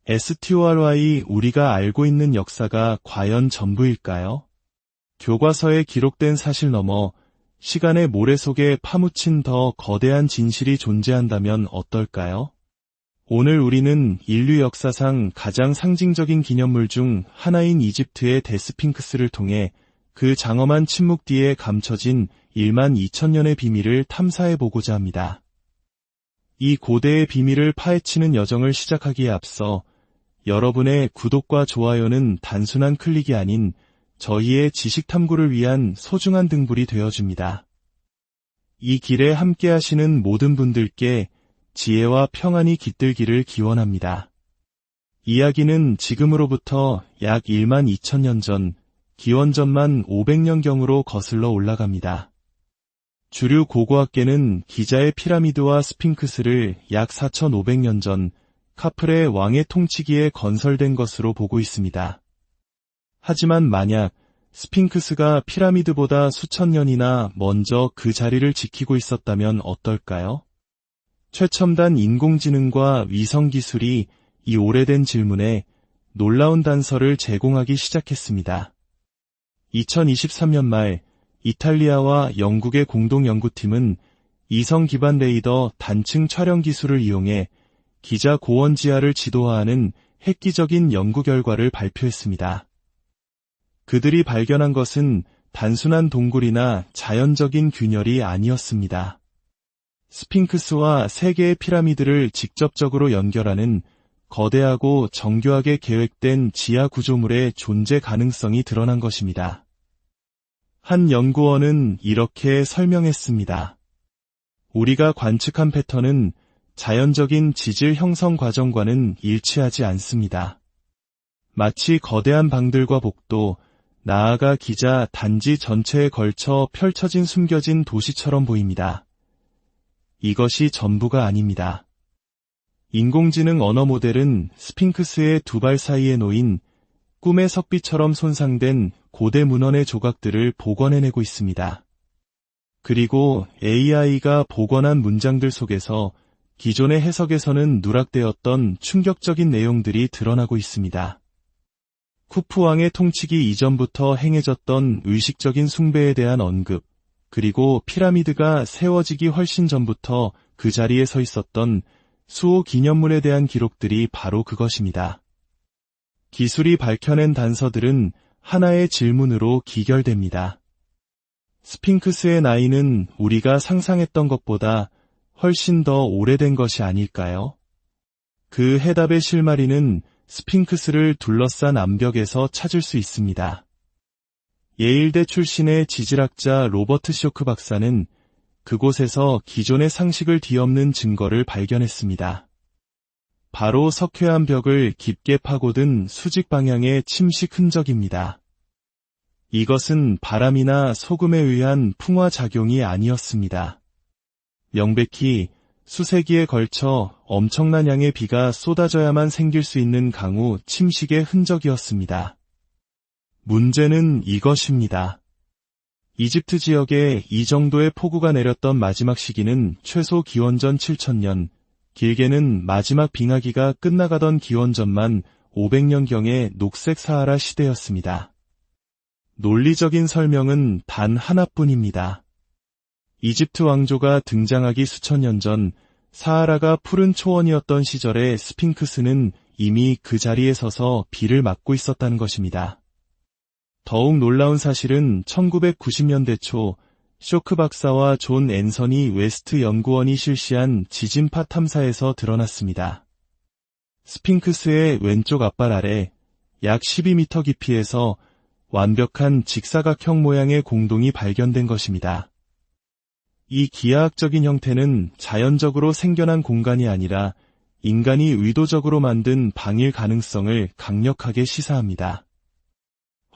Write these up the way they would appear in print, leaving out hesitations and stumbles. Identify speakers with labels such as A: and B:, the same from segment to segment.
A: STORY 우리가 알고 있는 역사가 과연 전부일까요? 교과서에 기록된 사실 너머 시간의 모래 속에 파묻힌 더 거대한 진실이 존재한다면 어떨까요? 오늘 우리는 인류 역사상 가장 상징적인 기념물 중 하나인 이집트의 데스핑크스를 통해 그 장엄한 침묵 뒤에 감춰진 12,000년의 비밀을 탐사해보고자 합니다. 이 고대의 비밀을 파헤치는 여정을 시작하기에 앞서 여러분의 구독과 좋아요는 단순한 클릭이 아닌 저희의 지식 탐구를 위한 소중한 등불이 되어줍니다. 이 길에 함께 하시는 모든 분들께 지혜와 평안이 깃들기를 기원합니다. 이야기는 지금으로부터 약 12,000년 전, 기원전만 500년경으로 거슬러 올라갑니다. 주류 고고학계는 기자의 피라미드와 스핑크스를 약 4,500년 전 카프레 왕의 통치기에 건설된 것으로 보고 있습니다. 하지만 만약 스핑크스가 피라미드보다 수천 년이나 먼저 그 자리를 지키고 있었다면 어떨까요? 최첨단 인공지능과 위성기술이 이 오래된 질문에 놀라운 단서를 제공하기 시작했습니다. 2023년 말 이탈리아와 영국의 공동연구팀은 이성 기반 레이더 단층 촬영 기술을 이용해 기자 고원 지하를 지도화하는 획기적인 연구 결과를 발표했습니다. 그들이 발견한 것은 단순한 동굴이나 자연적인 균열이 아니었습니다. 스핑크스와 세 개의 피라미드를 직접적으로 연결하는 거대하고 정교하게 계획된 지하 구조물의 존재 가능성이 드러난 것입니다. 한 연구원은 이렇게 설명했습니다. 우리가 관측한 패턴은 자연적인 지질 형성 과정과는 일치하지 않습니다. 마치 거대한 방들과 복도, 나아가 기자 단지 전체에 걸쳐 펼쳐진 숨겨진 도시처럼 보입니다. 이것이 전부가 아닙니다. 인공지능 언어 모델은 스핑크스의 두 발 사이에 놓인 꿈의 석비처럼 손상된 고대 문헌의 조각들을 복원해내고 있습니다. 그리고 AI가 복원한 문장들 속에서 기존의 해석에서는 누락되었던 충격적인 내용들이 드러나고 있습니다. 쿠프 왕의 통치기 이전부터 행해졌던 의식적인 숭배에 대한 언급, 그리고 피라미드가 세워지기 훨씬 전부터 그 자리에 서 있었던 수호 기념물에 대한 기록들이 바로 그것입니다. 기술이 밝혀낸 단서들은 하나의 질문으로 기결됩니다. 스핑크스의 나이는 우리가 상상했던 것보다 훨씬 더 오래된 것이 아닐까요? 그 해답의 실마리는 스핑크스를 둘러싼 암벽에서 찾을 수 있습니다. 예일대 출신의 지질학자 로버트 쇼크 박사는 그곳에서 기존의 상식을 뒤엎는 증거를 발견했습니다. 바로 석회암 벽을 깊게 파고든 수직 방향의 침식 흔적입니다. 이것은 바람이나 소금에 의한 풍화작용이 아니었습니다. 명백히 수세기에 걸쳐 엄청난 양의 비가 쏟아져야만 생길 수 있는 강우 침식의 흔적이었습니다. 문제는 이것입니다. 이집트 지역에 이 정도의 폭우가 내렸던 마지막 시기는 최소 기원전 7,000년, 길게는 마지막 빙하기가 끝나가던 기원전만 500년경의 녹색 사하라 시대였습니다. 논리적인 설명은 단 하나뿐입니다. 이집트 왕조가 등장하기 수천 년 전 사하라가 푸른 초원이었던 시절에 스핑크스는 이미 그 자리에 서서 비를 맞고 있었다는 것입니다. 더욱 놀라운 사실은 1990년대 초 쇼크 박사와 존 앤서니 웨스트 연구원이 실시한 지진파 탐사에서 드러났습니다. 스핑크스의 왼쪽 앞발 아래 약 12m 깊이에서 완벽한 직사각형 모양의 공동이 발견된 것입니다. 이 기하학적인 형태는 자연적으로 생겨난 공간이 아니라 인간이 의도적으로 만든 방일 가능성을 강력하게 시사합니다.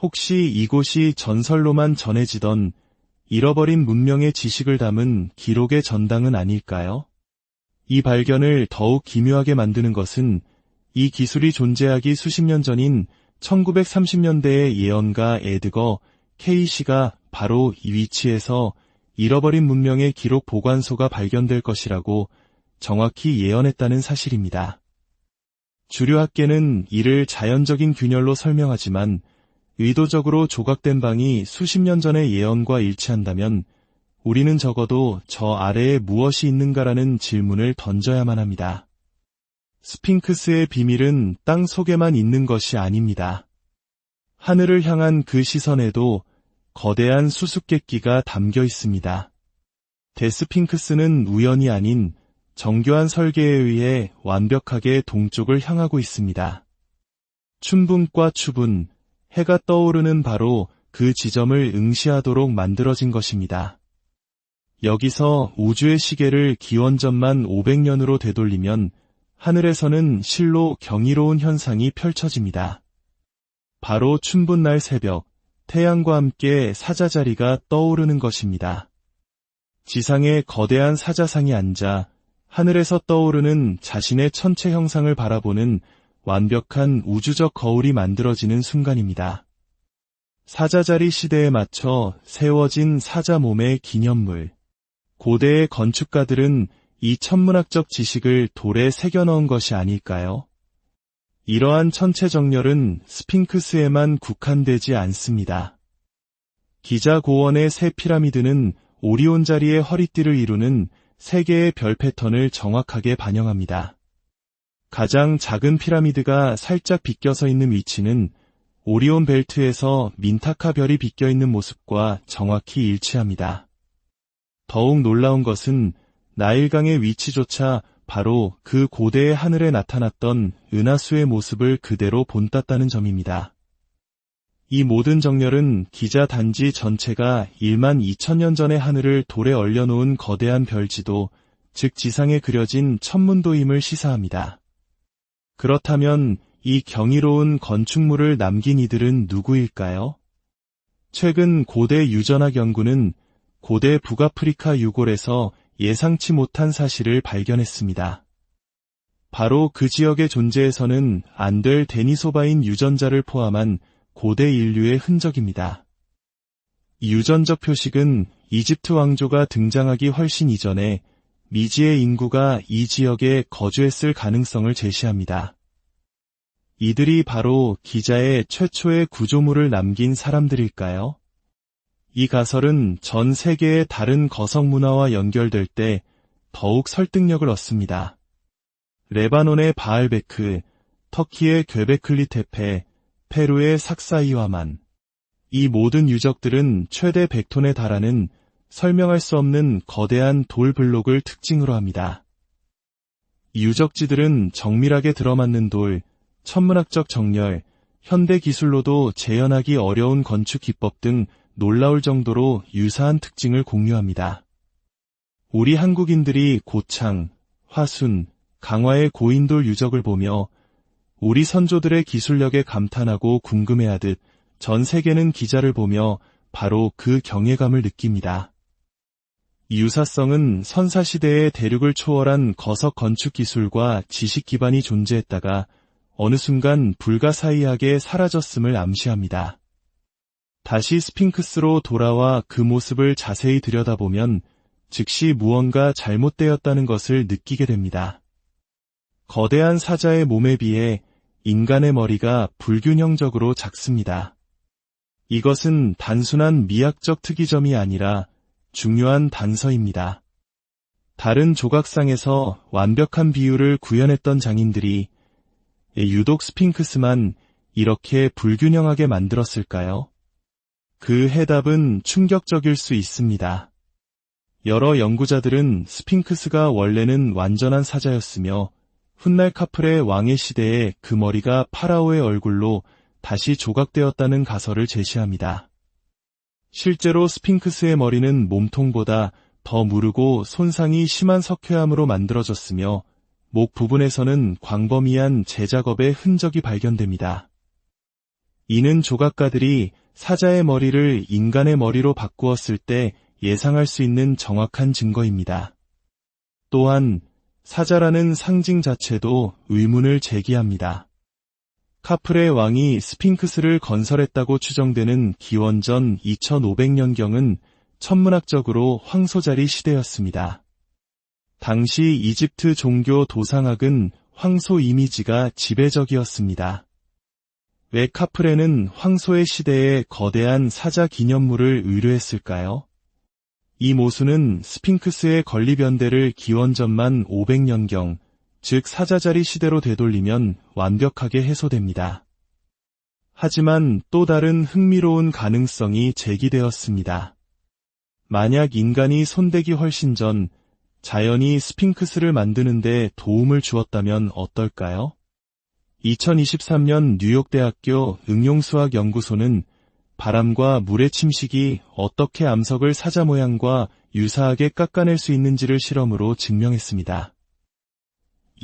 A: 혹시 이곳이 전설로만 전해지던 잃어버린 문명의 지식을 담은 기록의 전당은 아닐까요? 이 발견을 더욱 기묘하게 만드는 것은 이 기술이 존재하기 수십 년 전인 1930년대의 예언가 에드거 케이시가 바로 이 위치에서 잃어버린 문명의 기록 보관소가 발견될 것이라고 정확히 예언했다는 사실입니다. 주류 학계는 이를 자연적인 균열로 설명하지만 의도적으로 조각된 방이 수십 년 전의 예언과 일치한다면 우리는 적어도 저 아래에 무엇이 있는가라는 질문을 던져야만 합니다. 스핑크스의 비밀은 땅 속에만 있는 것이 아닙니다. 하늘을 향한 그 시선에도 거대한 수수께끼가 담겨 있습니다. 데스핑크스는 우연이 아닌 정교한 설계에 의해 완벽하게 동쪽을 향하고 있습니다. 춘분과 추분, 해가 떠오르는 바로 그 지점을 응시하도록 만들어진 것입니다. 여기서 우주의 시계를 기원전만 500년으로 되돌리면 하늘에서는 실로 경이로운 현상이 펼쳐집니다. 바로 춘분날 새벽, 태양과 함께 사자자리가 떠오르는 것입니다. 지상에 거대한 사자상이 앉아 하늘에서 떠오르는 자신의 천체 형상을 바라보는 완벽한 우주적 거울이 만들어지는 순간입니다. 사자자리 시대에 맞춰 세워진 사자 몸의 기념물. 고대의 건축가들은 이 천문학적 지식을 돌에 새겨넣은 것이 아닐까요? 이러한 천체 정렬은 스핑크스에만 국한되지 않습니다. 기자 고원의 세 피라미드는 오리온 자리의 허리띠를 이루는 세 개의 별 패턴을 정확하게 반영합니다. 가장 작은 피라미드가 살짝 비껴서 있는 위치는 오리온 벨트에서 민타카 별이 비껴 있는 모습과 정확히 일치합니다. 더욱 놀라운 것은 나일강의 위치조차 바로 그 고대의 하늘에 나타났던 은하수의 모습을 그대로 본땄다는 점입니다. 이 모든 정렬은 기자 단지 전체가 1만 2천년 전의 하늘을 돌에 얼려놓은 거대한 별지도, 즉 지상에 그려진 천문도임을 시사합니다. 그렇다면 이 경이로운 건축물을 남긴 이들은 누구일까요? 최근 고대 유전학 연구는 고대 북아프리카 유골에서 예상치 못한 사실을 발견했습니다. 바로 그 지역의 존재에서는 안 될 데니소바인 유전자를 포함한 고대 인류의 흔적입니다. 이 유전적 표식은 이집트 왕조가 등장하기 훨씬 이전에 미지의 인구가 이 지역에 거주했을 가능성을 제시합니다. 이들이 바로 기자의 최초의 구조물을 남긴 사람들일까요? 이 가설은 전 세계의 다른 거석 문화와 연결될 때 더욱 설득력을 얻습니다. 레바논의 바알베크, 터키의 괴베클리 테페, 페루의 삭사이와만. 이 모든 유적들은 최대 100톤에 달하는 설명할 수 없는 거대한 돌 블록을 특징으로 합니다. 이 유적지들은 정밀하게 들어맞는 돌, 천문학적 정렬, 현대 기술로도 재현하기 어려운 건축 기법 등 놀라울 정도로 유사한 특징을 공유합니다. 우리 한국인들이 고창, 화순, 강화의 고인돌 유적을 보며 우리 선조들의 기술력에 감탄하고 궁금해하듯 전 세계는 기자를 보며 바로 그 경외감을 느낍니다. 이 유사성은 선사시대의 대륙을 초월한 거석 건축 기술과 지식 기반이 존재했다가 어느 순간 불가사의하게 사라졌음을 암시합니다. 다시 스핑크스로 돌아와 그 모습을 자세히 들여다보면 즉시 무언가 잘못되었다는 것을 느끼게 됩니다. 거대한 사자의 몸에 비해 인간의 머리가 불균형적으로 작습니다. 이것은 단순한 미학적 특이점이 아니라 중요한 단서입니다. 다른 조각상에서 완벽한 비율을 구현했던 장인들이 유독 스핑크스만 이렇게 불균형하게 만들었을까요? 그 해답은 충격적일 수 있습니다. 여러 연구자들은 스핑크스가 원래는 완전한 사자였으며 훗날 카프레 왕의 시대에 그 머리가 파라오의 얼굴로 다시 조각되었다는 가설을 제시합니다. 실제로 스핑크스의 머리는 몸통보다 더 무르고 손상이 심한 석회암으로 만들어졌으며 목 부분에서는 광범위한 재작업의 흔적이 발견됩니다. 이는 조각가들이 사자의 머리를 인간의 머리로 바꾸었을 때 예상할 수 있는 정확한 증거입니다. 또한 사자라는 상징 자체도 의문을 제기합니다. 카프레 왕이 스핑크스를 건설했다고 추정되는 기원전 2500년경은 천문학적으로 황소자리 시대였습니다. 당시 이집트 종교 도상학은 황소 이미지가 지배적이었습니다. 왜 카프레는 황소의 시대에 거대한 사자 기념물을 의뢰했을까요? 이 모순은 스핑크스의 건립연대를 기원전만 500년경, 즉 사자자리 시대로 되돌리면 완벽하게 해소됩니다. 하지만 또 다른 흥미로운 가능성이 제기되었습니다. 만약 인간이 손대기 훨씬 전 자연이 스핑크스를 만드는 데 도움을 주었다면 어떨까요? 2023년 뉴욕대학교 응용수학연구소는 바람과 물의 침식이 어떻게 암석을 사자 모양과 유사하게 깎아낼 수 있는지를 실험으로 증명했습니다.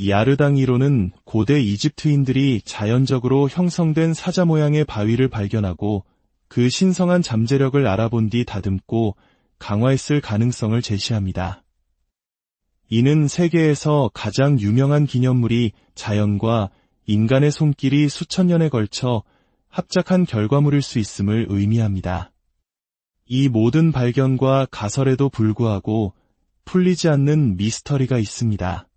A: 야르당 이론은 고대 이집트인들이 자연적으로 형성된 사자 모양의 바위를 발견하고 그 신성한 잠재력을 알아본 뒤 다듬고 강화했을 가능성을 제시합니다. 이는 세계에서 가장 유명한 기념물이 자연과 인간의 손길이 수천 년에 걸쳐 합작한 결과물일 수 있음을 의미합니다. 이 모든 발견과 가설에도 불구하고 풀리지 않는 미스터리가 있습니다.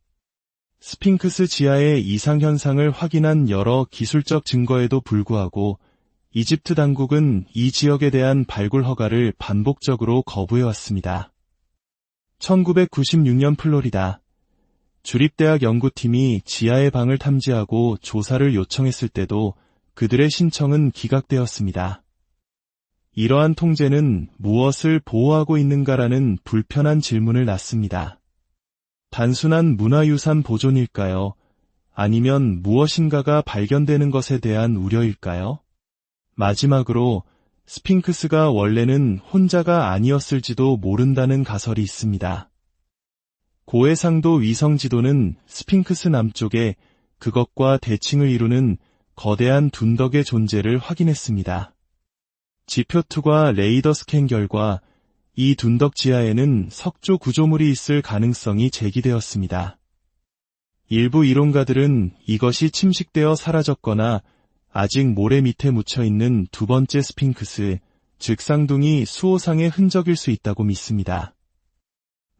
A: 스핑크스 지하의 이상현상을 확인한 여러 기술적 증거에도 불구하고 이집트 당국은 이 지역에 대한 발굴 허가를 반복적으로 거부해왔습니다. 1996년 플로리다 주립대학 연구팀이 지하의 방을 탐지하고 조사를 요청했을 때도 그들의 신청은 기각되었습니다. 이러한 통제는 무엇을 보호하고 있는가라는 불편한 질문을 낳습니다. 단순한 문화유산 보존일까요? 아니면 무엇인가가 발견되는 것에 대한 우려일까요? 마지막으로 스핑크스가 원래는 혼자가 아니었을지도 모른다는 가설이 있습니다. 고해상도 위성지도는 스핑크스 남쪽에 그것과 대칭을 이루는 거대한 둔덕의 존재를 확인했습니다. 지표2과 레이더 스캔 결과 이 둔덕 지하에는 석조 구조물이 있을 가능성이 제기되었습니다. 일부 이론가들은 이것이 침식되어 사라졌거나 아직 모래 밑에 묻혀있는 두 번째 스핑크스, 즉 쌍둥이 수호상의 흔적일 수 있다고 믿습니다.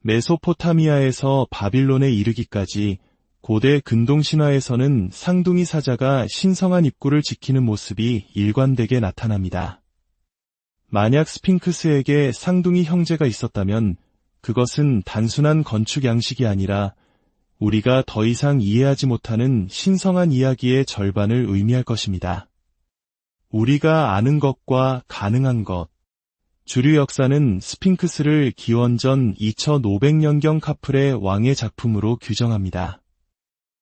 A: 메소포타미아에서 바빌론에 이르기까지 고대 근동 신화에서는 쌍둥이 사자가 신성한 입구를 지키는 모습이 일관되게 나타납니다. 만약 스핑크스에게 쌍둥이 형제가 있었다면 그것은 단순한 건축 양식이 아니라 우리가 더 이상 이해하지 못하는 신성한 이야기의 절반을 의미할 것입니다. 우리가 아는 것과 가능한 것. 주류 역사는 스핑크스를 기원전 2500년경 카플의 왕의 작품으로 규정합니다.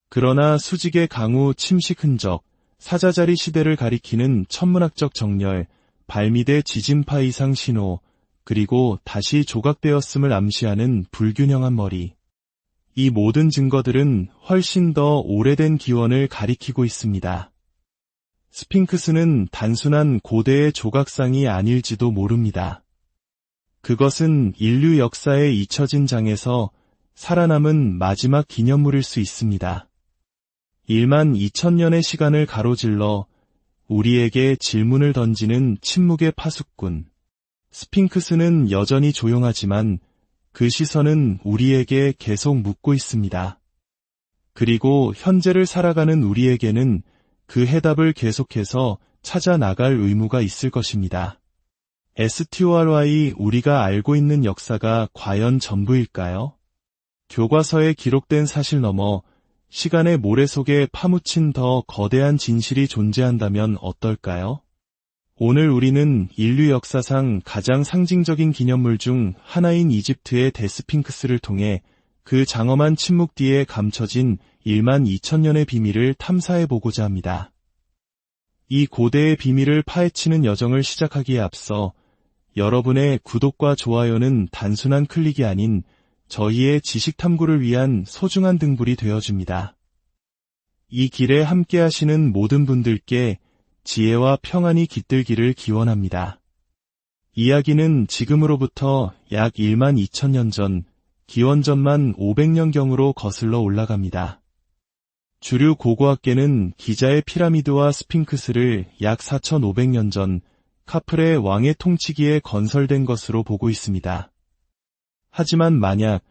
A: 그러나 수직의 강우 침식 흔적, 사자자리 시대를 가리키는 천문학적 정렬, 발밑의 지진파 이상 신호, 그리고 다시 조각되었음을 암시하는 불균형한 머리. 이 모든 증거들은 훨씬 더 오래된 기원을 가리키고 있습니다. 스핑크스는 단순한 고대의 조각상이 아닐지도 모릅니다. 그것은 인류 역사에 잊혀진 장에서 살아남은 마지막 기념물일 수 있습니다. 1만 2000년의 시간을 가로질러 우리에게 질문을 던지는 침묵의 파수꾼. 스핑크스는 여전히 조용하지만 그 시선은 우리에게 계속 묻고 있습니다. 그리고 현재를 살아가는 우리에게는 그 해답을 계속해서 찾아 나갈 의무가 있을 것입니다. STORY 우리가 알고 있는 역사가 과연 전부일까요? 교과서에 기록된 사실 너머 시간의 모래 속에 파묻힌 더 거대한 진실이 존재한다면 어떨까요? 오늘 우리는 인류 역사상 가장 상징적인 기념물 중 하나인 이집트의 데스핑크스를 통해 그 장엄한 침묵 뒤에 감춰진 1만 2000년의 비밀을 탐사해보고자 합니다. 이 고대의 비밀을 파헤치는 여정을 시작하기에 앞서 여러분의 구독과 좋아요는 단순한 클릭이 아닌 저희의 지식 탐구를 위한 소중한 등불이 되어줍니다. 이 길에 함께하시는 모든 분들께 지혜와 평안이 깃들기를 기원합니다. 이야기는 지금으로부터 약 1만 2000년 전, 기원전만 500년경으로 거슬러 올라갑니다. 주류 고고학계는 기자의 피라미드와 스핑크스를 약 4500년 전 카플의 왕의 통치기에 건설된 것으로 보고 있습니다. 하지만 만약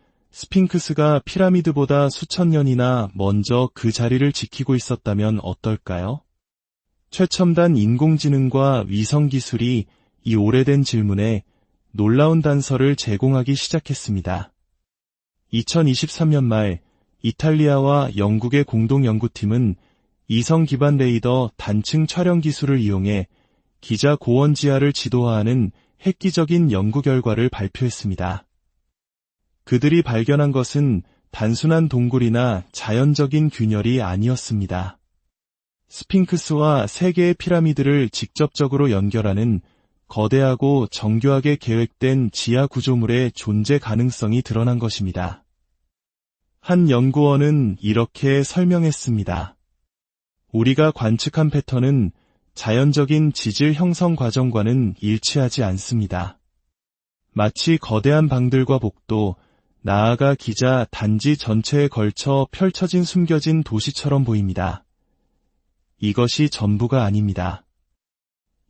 A: 스핑크스가 피라미드보다 수천 년이나 먼저 그 자리를 지키고 있었다면 어떨까요? 최첨단 인공지능과 위성기술이 이 오래된 질문에 놀라운 단서를 제공하기 시작했습니다. 2023년 말 이탈리아와 영국의 공동 연구팀은 이성 기반 레이더 단층 촬영 기술을 이용해 기자 고원 지하를 지도화하는 획기적인 연구 결과를 발표했습니다. 그들이 발견한 것은 단순한 동굴이나 자연적인 균열이 아니었습니다. 스핑크스와 세 개의 피라미드를 직접적으로 연결하는 거대하고 정교하게 계획된 지하 구조물의 존재 가능성이 드러난 것입니다. 한 연구원은 이렇게 설명했습니다. 우리가 관측한 패턴은 자연적인 지질 형성 과정과는 일치하지 않습니다. 마치 거대한 방들과 복도, 나아가 기자 단지 전체에 걸쳐 펼쳐진 숨겨진 도시처럼 보입니다. 이것이 전부가 아닙니다.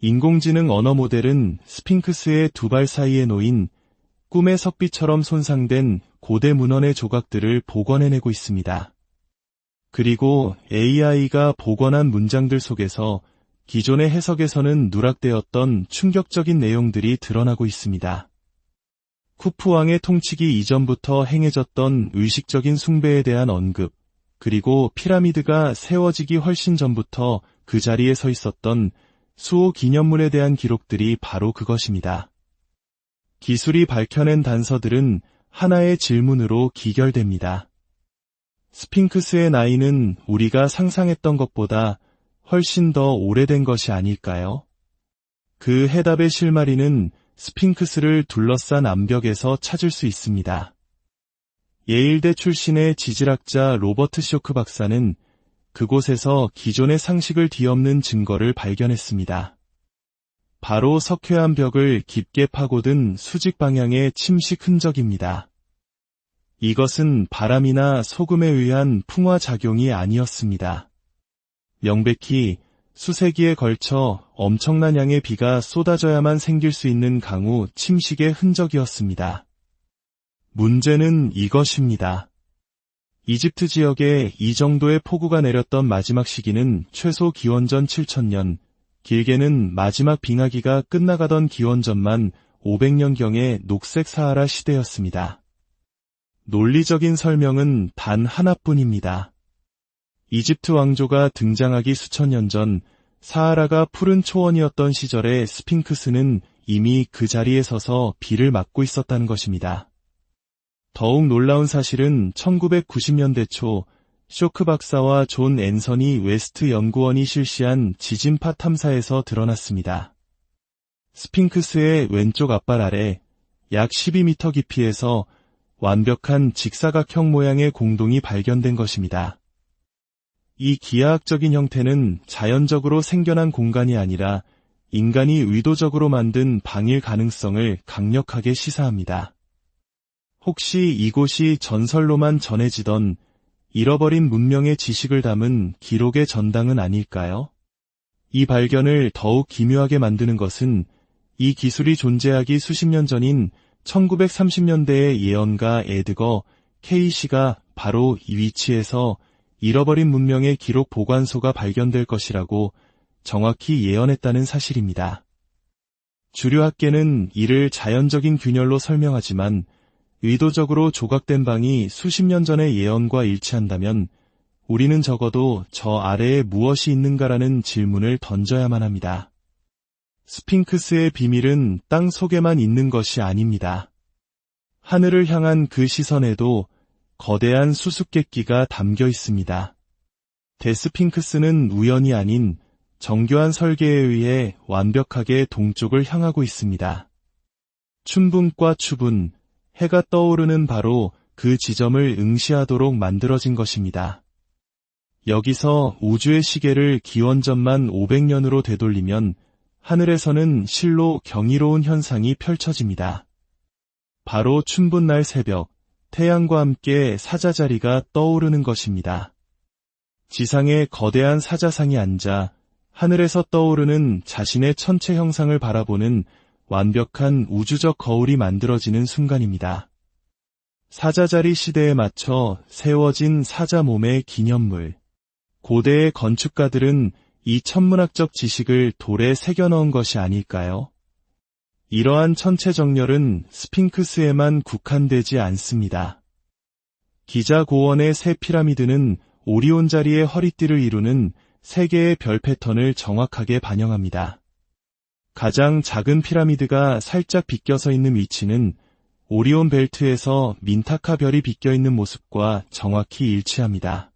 A: 인공지능 언어 모델은 스핑크스의 두 발 사이에 놓인 꿈의 석비처럼 손상된 고대 문헌의 조각들을 복원해내고 있습니다. 그리고 AI가 복원한 문장들 속에서 기존의 해석에서는 누락되었던 충격적인 내용들이 드러나고 있습니다. 쿠프 왕의 통치기 이전부터 행해졌던 의식적인 숭배에 대한 언급, 그리고 피라미드가 세워지기 훨씬 전부터 그 자리에 서 있었던 수호 기념물에 대한 기록들이 바로 그것입니다. 기술이 밝혀낸 단서들은 하나의 질문으로 기결됩니다. 스핑크스의 나이는 우리가 상상했던 것보다 훨씬 더 오래된 것이 아닐까요? 그 해답의 실마리는 스핑크스를 둘러싼 암벽에서 찾을 수 있습니다. 예일대 출신의 지질학자 로버트 쇼크 박사는 그곳에서 기존의 상식을 뒤엎는 증거를 발견했습니다. 바로 석회암 벽을 깊게 파고든 수직 방향의 침식 흔적입니다. 이것은 바람이나 소금에 의한 풍화작용이 아니었습니다. 명백히 수세기에 걸쳐 엄청난 양의 비가 쏟아져야만 생길 수 있는 강우 침식의 흔적이었습니다. 문제는 이것입니다. 이집트 지역에 이 정도의 폭우가 내렸던 마지막 시기는 최소 기원전 7000년, 길게는 마지막 빙하기가 끝나가던 기원전만 500년경의 녹색 사하라 시대였습니다. 논리적인 설명은 단 하나뿐입니다. 이집트 왕조가 등장하기 수천 년 전 사하라가 푸른 초원이었던 시절에 스핑크스는 이미 그 자리에 서서 비를 맞고 있었다는 것입니다. 더욱 놀라운 사실은 1990년대 초 쇼크 박사와 존 앤서니 웨스트 연구원이 실시한 지진파 탐사에서 드러났습니다. 스핑크스의 왼쪽 앞발 아래 약 12m 깊이에서 완벽한 직사각형 모양의 공동이 발견된 것입니다. 이 기하학적인 형태는 자연적으로 생겨난 공간이 아니라 인간이 의도적으로 만든 방일 가능성을 강력하게 시사합니다. 혹시 이곳이 전설로만 전해지던 잃어버린 문명의 지식을 담은 기록의 전당은 아닐까요? 이 발견을 더욱 기묘하게 만드는 것은 이 기술이 존재하기 수십 년 전인 1930년대의 예언가 에드거 케이시가 바로 이 위치에서 잃어버린 문명의 기록 보관소가 발견될 것이라고 정확히 예언했다는 사실입니다. 주류 학계는 이를 자연적인 균열로 설명하지만 의도적으로 조각된 방이 수십 년 전의 예언과 일치한다면 우리는 적어도 저 아래에 무엇이 있는가라는 질문을 던져야만 합니다. 스핑크스의 비밀은 땅 속에만 있는 것이 아닙니다. 하늘을 향한 그 시선에도 거대한 수수께끼가 담겨 있습니다. 데스핑크스는 우연이 아닌 정교한 설계에 의해 완벽하게 동쪽을 향하고 있습니다. 춘분과 추분, 해가 떠오르는 바로 그 지점을 응시하도록 만들어진 것입니다. 여기서 우주의 시계를 기원전만 500년으로 되돌리면 하늘에서는 실로 경이로운 현상이 펼쳐집니다. 바로 춘분날 새벽, 태양과 함께 사자자리가 떠오르는 것입니다. 지상에 거대한 사자상이 앉아 하늘에서 떠오르는 자신의 천체 형상을 바라보는 완벽한 우주적 거울이 만들어지는 순간입니다. 사자자리 시대에 맞춰 세워진 사자 몸의 기념물. 고대의 건축가들은 이 천문학적 지식을 돌에 새겨 넣은 것이 아닐까요? 이러한 천체정렬은 스핑크스에만 국한되지 않습니다. 기자 고원의 세 피라미드는 오리온 자리의 허리띠를 이루는 세 개의 별 패턴을 정확하게 반영합니다. 가장 작은 피라미드가 살짝 비껴서 있는 위치는 오리온 벨트에서 민타카 별이 비껴 있는 모습과 정확히 일치합니다.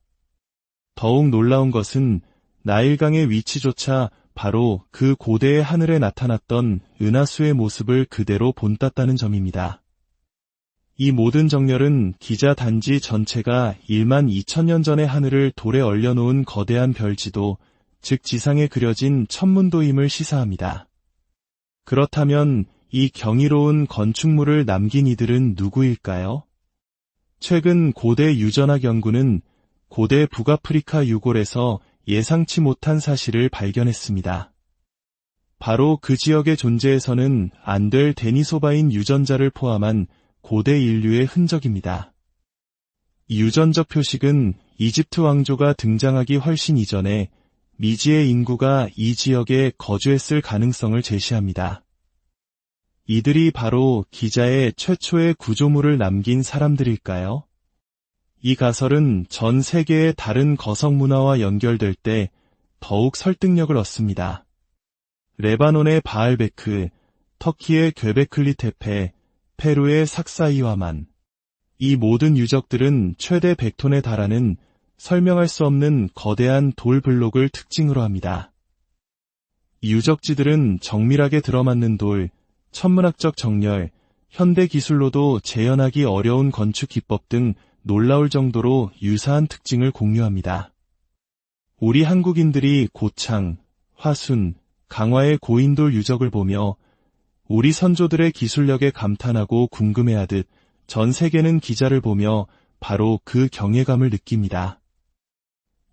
A: 더욱 놀라운 것은 나일강의 위치조차 바로 그 고대의 하늘에 나타났던 은하수의 모습을 그대로 본땄다는 점입니다. 이 모든 정렬은 기자 단지 전체가 1만 2천년 전의 하늘을 돌에 얼려놓은 거대한 별지도, 즉 지상에 그려진 천문도임을 시사합니다. 그렇다면 이 경이로운 건축물을 남긴 이들은 누구일까요? 최근 고대 유전학 연구는 고대 북아프리카 유골에서 예상치 못한 사실을 발견했습니다. 바로 그 지역의 존재에서는 안 될 데니소바인 유전자를 포함한 고대 인류의 흔적입니다. 유전적 표식은 이집트 왕조가 등장하기 훨씬 이전에 미지의 인구가 이 지역에 거주했을 가능성을 제시합니다. 이들이 바로 기자의 최초의 구조물을 남긴 사람들일까요? 이 가설은 전 세계의 다른 거석 문화와 연결될 때 더욱 설득력을 얻습니다. 레바논의 바알베크, 터키의 괴베클리 테페, 페루의 삭사이와만. 이 모든 유적들은 최대 100톤에 달하는 설명할 수 없는 거대한 돌 블록을 특징으로 합니다. 이 유적지들은 정밀하게 들어맞는 돌, 천문학적 정렬, 현대 기술로도 재현하기 어려운 건축 기법 등 놀라울 정도로 유사한 특징을 공유합니다. 우리 한국인들이 고창, 화순, 강화의 고인돌 유적을 보며 우리 선조들의 기술력에 감탄하고 궁금해하듯 전 세계는 기자를 보며 바로 그 경외감을 느낍니다.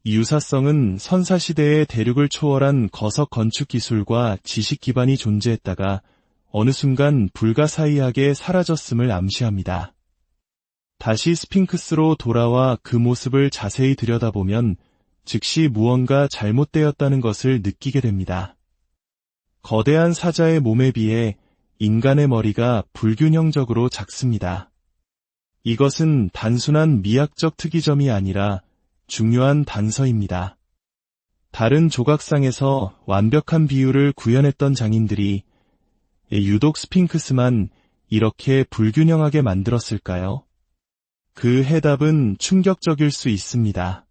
A: 이 유사성은 선사시대의 대륙을 초월한 거석 건축 기술과 지식 기반이 존재했다가 어느 순간 불가사의하게 사라졌음을 암시합니다. 다시 스핑크스로 돌아와 그 모습을 자세히 들여다보면 즉시 무언가 잘못되었다는 것을 느끼게 됩니다. 거대한 사자의 몸에 비해 인간의 머리가 불균형적으로 작습니다. 이것은 단순한 미학적 특이점이 아니라 중요한 단서입니다. 다른 조각상에서 완벽한 비율을 구현했던 장인들이 유독 스핑크스만 이렇게 불균형하게 만들었을까요? 그 해답은 충격적일 수 있습니다.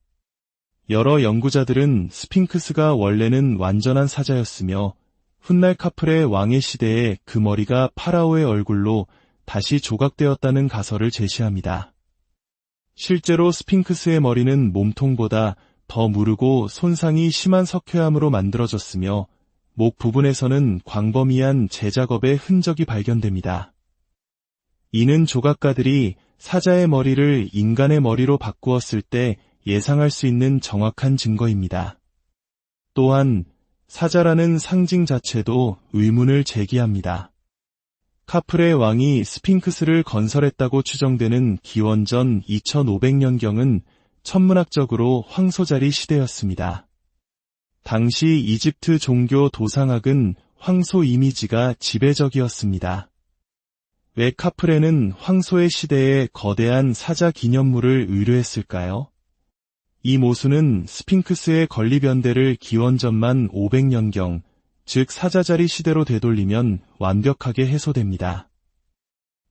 A: 여러 연구자들은 스핑크스가 원래는 완전한 사자였으며 훗날 카프레 왕의 시대에 그 머리가 파라오의 얼굴로 다시 조각되었다는 가설을 제시합니다. 실제로 스핑크스의 머리는 몸통보다 더 무르고 손상이 심한 석회암으로 만들어졌으며 목 부분에서는 광범위한 재작업의 흔적이 발견됩니다. 이는 조각가들이 사자의 머리를 인간의 머리로 바꾸었을 때 예상할 수 있는 정확한 증거입니다. 또한 사자라는 상징 자체도 의문을 제기합니다. 카프레 왕이 스핑크스를 건설했다고 추정되는 기원전 2500년경은 천문학적으로 황소자리 시대였습니다. 당시 이집트 종교 도상학은 황소 이미지가 지배적이었습니다. 왜 카프레는 황소의 시대에 거대한 사자 기념물을 의뢰했을까요? 이 모순은 스핑크스의 건립연대를 기원전만 500년경, 즉 사자자리 시대로 되돌리면 완벽하게 해소됩니다.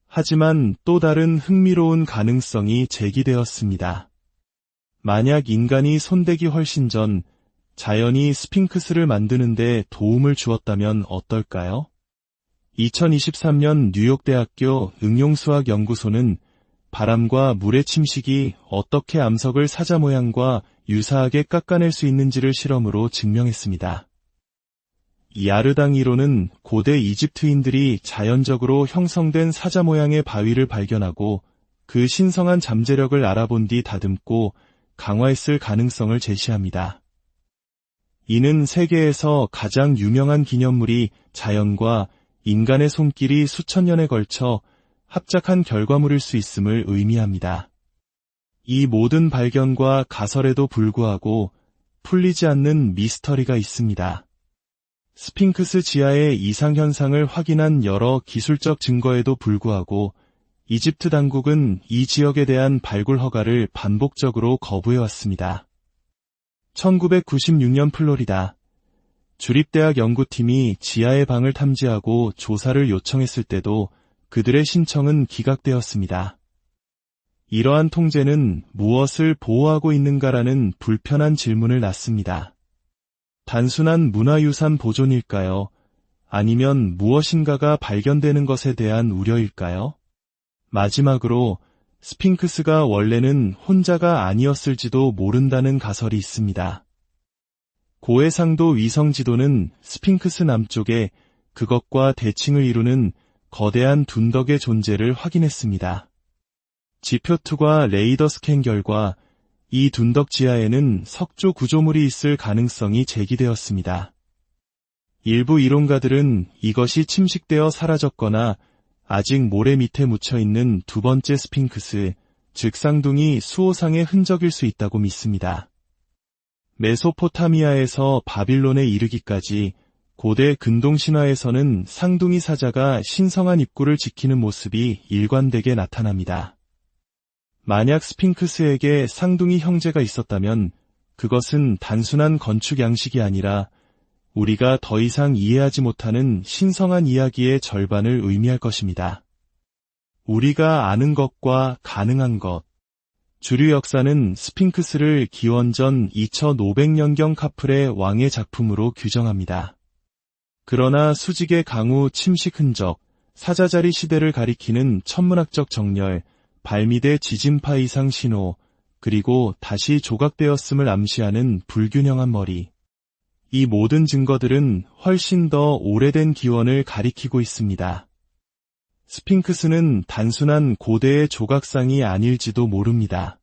A: 하지만 또 다른 흥미로운 가능성이 제기되었습니다. 만약 인간이 손대기 훨씬 전 자연이 스핑크스를 만드는 데 도움을 주었다면 어떨까요? 2023년 뉴욕대학교 응용수학연구소는 바람과 물의 침식이 어떻게 암석을 사자 모양과 유사하게 깎아낼 수 있는지를 실험으로 증명했습니다. 이 아르당 이론은 고대 이집트인들이 자연적으로 형성된 사자 모양의 바위를 발견하고 그 신성한 잠재력을 알아본 뒤 다듬고 강화했을 가능성을 제시합니다. 이는 세계에서 가장 유명한 기념물이 자연과 인간의 손길이 수천 년에 걸쳐 합작한 결과물일 수 있음을 의미합니다. 이 모든 발견과 가설에도 불구하고 풀리지 않는 미스터리가 있습니다. 스핑크스 지하의 이상현상을 확인한 여러 기술적 증거에도 불구하고 이집트 당국은 이 지역에 대한 발굴 허가를 반복적으로 거부해왔습니다. 1996년 플로리다 주립대학 연구팀이 지하의 방을 탐지하고 조사를 요청했을 때도 그들의 신청은 기각되었습니다. 이러한 통제는 무엇을 보호하고 있는가라는 불편한 질문을 낳습니다. 단순한 문화유산 보존일까요? 아니면 무엇인가가 발견되는 것에 대한 우려일까요? 마지막으로 스핑크스가 원래는 혼자가 아니었을지도 모른다는 가설이 있습니다. 고해상도 위성지도는 스핑크스 남쪽에 그것과 대칭을 이루는 거대한 둔덕의 존재를 확인했습니다. 지표2과 레이더 스캔 결과 이 둔덕 지하에는 석조 구조물이 있을 가능성이 제기되었습니다. 일부 이론가들은 이것이 침식되어 사라졌거나 아직 모래 밑에 묻혀있는 두 번째 스핑크스, 즉 쌍둥이 수호상의 흔적일 수 있다고 믿습니다. 메소포타미아에서 바빌론에 이르기까지 고대 근동 신화에서는 쌍둥이 사자가 신성한 입구를 지키는 모습이 일관되게 나타납니다. 만약 스핑크스에게 쌍둥이 형제가 있었다면 그것은 단순한 건축 양식이 아니라 우리가 더 이상 이해하지 못하는 신성한 이야기의 절반을 의미할 것입니다. 우리가 아는 것과 가능한 것. 주류 역사는 스핑크스를 기원전 2500년경 카플의 왕의 작품으로 규정합니다. 그러나 수직의 강우 침식 흔적, 사자자리 시대를 가리키는 천문학적 정렬, 발미대 지진파 이상 신호, 그리고 다시 조각되었음을 암시하는 불균형한 머리. 이 모든 증거들은 훨씬 더 오래된 기원을 가리키고 있습니다. 스핑크스는 단순한 고대의 조각상이 아닐지도 모릅니다.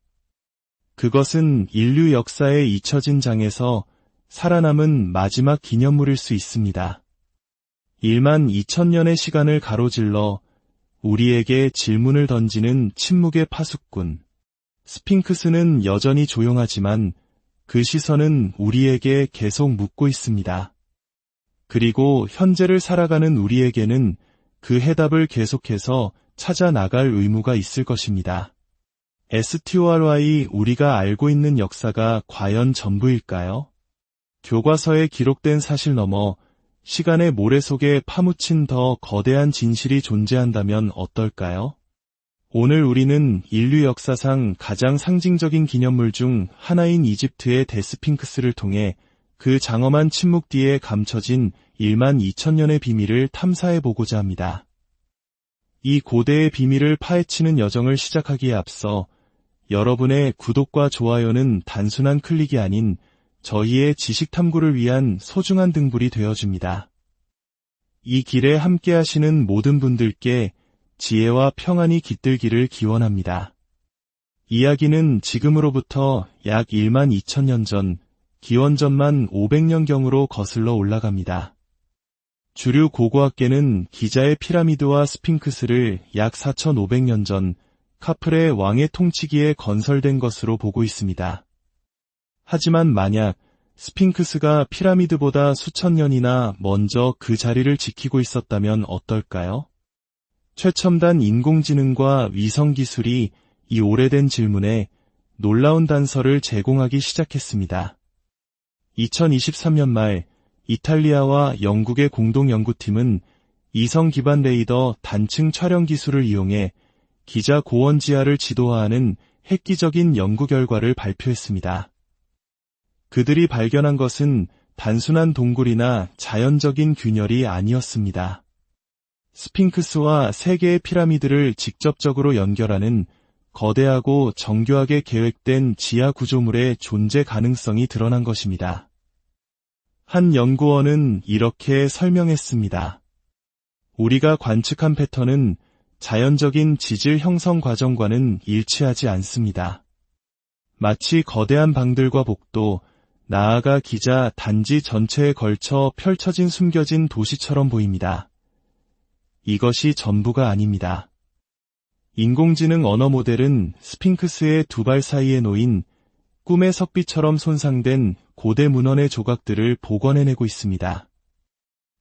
A: 그것은 인류 역사에 잊혀진 장에서 살아남은 마지막 기념물일 수 있습니다. 1만 2000년의 시간을 가로질러 우리에게 질문을 던지는 침묵의 파수꾼. 스핑크스는 여전히 조용하지만 그 시선은 우리에게 계속 묻고 있습니다. 그리고 현재를 살아가는 우리에게는 그 해답을 계속해서 찾아 나갈 의무가 있을 것입니다. STORY 우리가 알고 있는 역사가 과연 전부일까요? 교과서에 기록된 사실 너머 시간의 모래 속에 파묻힌 더 거대한 진실이 존재한다면 어떨까요? 오늘 우리는 인류 역사상 가장 상징적인 기념물 중 하나인 이집트의 데스핑크스를 통해 그 장엄한 침묵 뒤에 감춰진 1만 2000년의 비밀을 탐사해보고자 합니다. 이 고대의 비밀을 파헤치는 여정을 시작하기에 앞서 여러분의 구독과 좋아요는 단순한 클릭이 아닌 저희의 지식 탐구를 위한 소중한 등불이 되어줍니다. 이 길에 함께 하시는 모든 분들께 지혜와 평안이 깃들기를 기원합니다. 이야기는 지금으로부터 약 1만 2000년 전, 기원전만 500년경으로 거슬러 올라갑니다. 주류 고고학계는 기자의 피라미드와 스핑크스를 약 4500년 전 카플의 왕의 통치기에 건설된 것으로 보고 있습니다. 하지만 만약 스핑크스가 피라미드보다 수천 년이나 먼저 그 자리를 지키고 있었다면 어떨까요? 최첨단 인공지능과 위성기술이 이 오래된 질문에 놀라운 단서를 제공하기 시작했습니다. 2023년 말 이탈리아와 영국의 공동연구팀은 이성 기반 레이더 단층 촬영 기술을 이용해 기자 고원 지하를 지도화하는 획기적인 연구 결과를 발표했습니다. 그들이 발견한 것은 단순한 동굴이나 자연적인 균열이 아니었습니다. 스핑크스와 세 개의 피라미드를 직접적으로 연결하는 거대하고 정교하게 계획된 지하 구조물의 존재 가능성이 드러난 것입니다. 한 연구원은 이렇게 설명했습니다. 우리가 관측한 패턴은 자연적인 지질 형성 과정과는 일치하지 않습니다. 마치 거대한 방들과 복도, 나아가 기자 단지 전체에 걸쳐 펼쳐진 숨겨진 도시처럼 보입니다. 이것이 전부가 아닙니다. 인공지능 언어 모델은 스핑크스의 두 발 사이에 놓인 꿈의 석비처럼 손상된 고대 문헌의 조각들을 복원해내고 있습니다.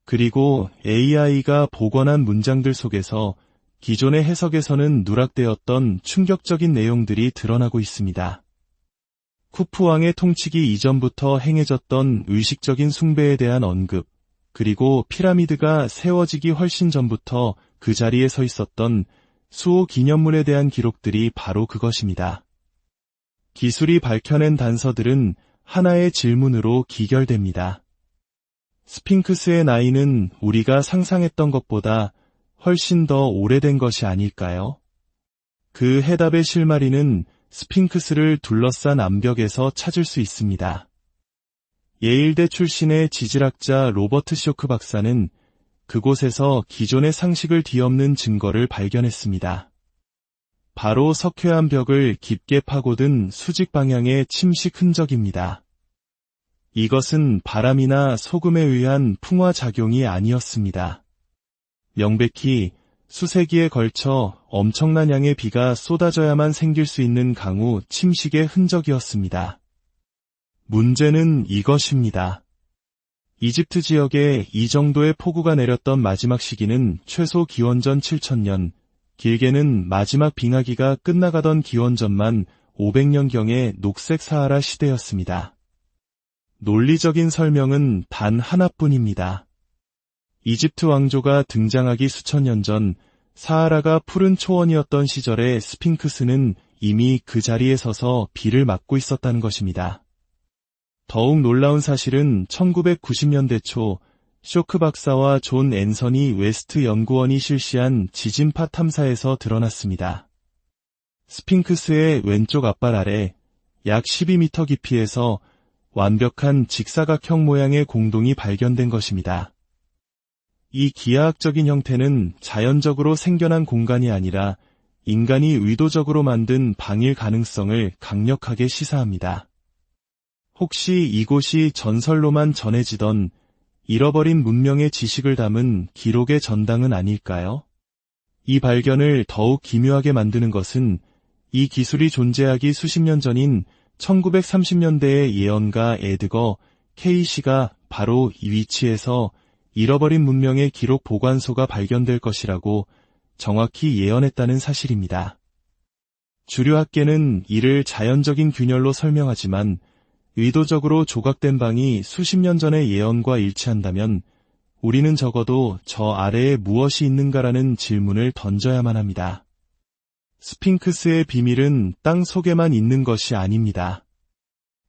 A: 그리고 AI가 복원한 문장들 속에서 기존의 해석에서는 누락되었던 충격적인 내용들이 드러나고 있습니다. 쿠프 왕의 통치기 이전부터 행해졌던 의식적인 숭배에 대한 언급, 그리고 피라미드가 세워지기 훨씬 전부터 그 자리에 서 있었던 수호 기념물에 대한 기록들이 바로 그것입니다. 기술이 밝혀낸 단서들은 하나의 질문으로 기결됩니다. 스핑크스의 나이는 우리가 상상했던 것보다 훨씬 더 오래된 것이 아닐까요? 그 해답의 실마리는 스핑크스를 둘러싼 암벽에서 찾을 수 있습니다. 예일대 출신의 지질학자 로버트 쇼크 박사는 그곳에서 기존의 상식을 뒤엎는 증거를 발견했습니다. 바로 석회암 벽을 깊게 파고든 수직 방향의 침식 흔적입니다. 이것은 바람이나 소금에 의한 풍화 작용이 아니었습니다. 명백히 수세기에 걸쳐 엄청난 양의 비가 쏟아져야만 생길 수 있는 강우 침식의 흔적이었습니다. 문제는 이것입니다. 이집트 지역에 이 정도의 폭우가 내렸던 마지막 시기는 최소 기원전 7000년, 길게는 마지막 빙하기가 끝나가던 기원전만 500년경의 녹색 사하라 시대였습니다. 논리적인 설명은 단 하나뿐입니다. 이집트 왕조가 등장하기 수천 년 전 사하라가 푸른 초원이었던 시절에 스핑크스는 이미 그 자리에 서서 비를 맞고 있었다는 것입니다. 더욱 놀라운 사실은 1990년대 초 쇼크 박사와 존 앤서니 웨스트 연구원이 실시한 지진파 탐사에서 드러났습니다. 스핑크스의 왼쪽 앞발 아래 약 12m 깊이에서 완벽한 직사각형 모양의 공동이 발견된 것입니다. 이 기하학적인 형태는 자연적으로 생겨난 공간이 아니라 인간이 의도적으로 만든 방일 가능성을 강력하게 시사합니다. 혹시 이곳이 전설로만 전해지던 잃어버린 문명의 지식을 담은 기록의 전당은 아닐까요? 이 발견을 더욱 기묘하게 만드는 것은 이 기술이 존재하기 수십 년 전인 1930년대의 예언가 에드거 케이시가 바로 이 위치에서 잃어버린 문명의 기록 보관소가 발견될 것이라고 정확히 예언했다는 사실입니다. 주류 학계는 이를 자연적인 균열로 설명하지만 의도적으로 조각된 방이 수십 년 전의 예언과 일치한다면 우리는 적어도 저 아래에 무엇이 있는가라는 질문을 던져야만 합니다. 스핑크스의 비밀은 땅 속에만 있는 것이 아닙니다.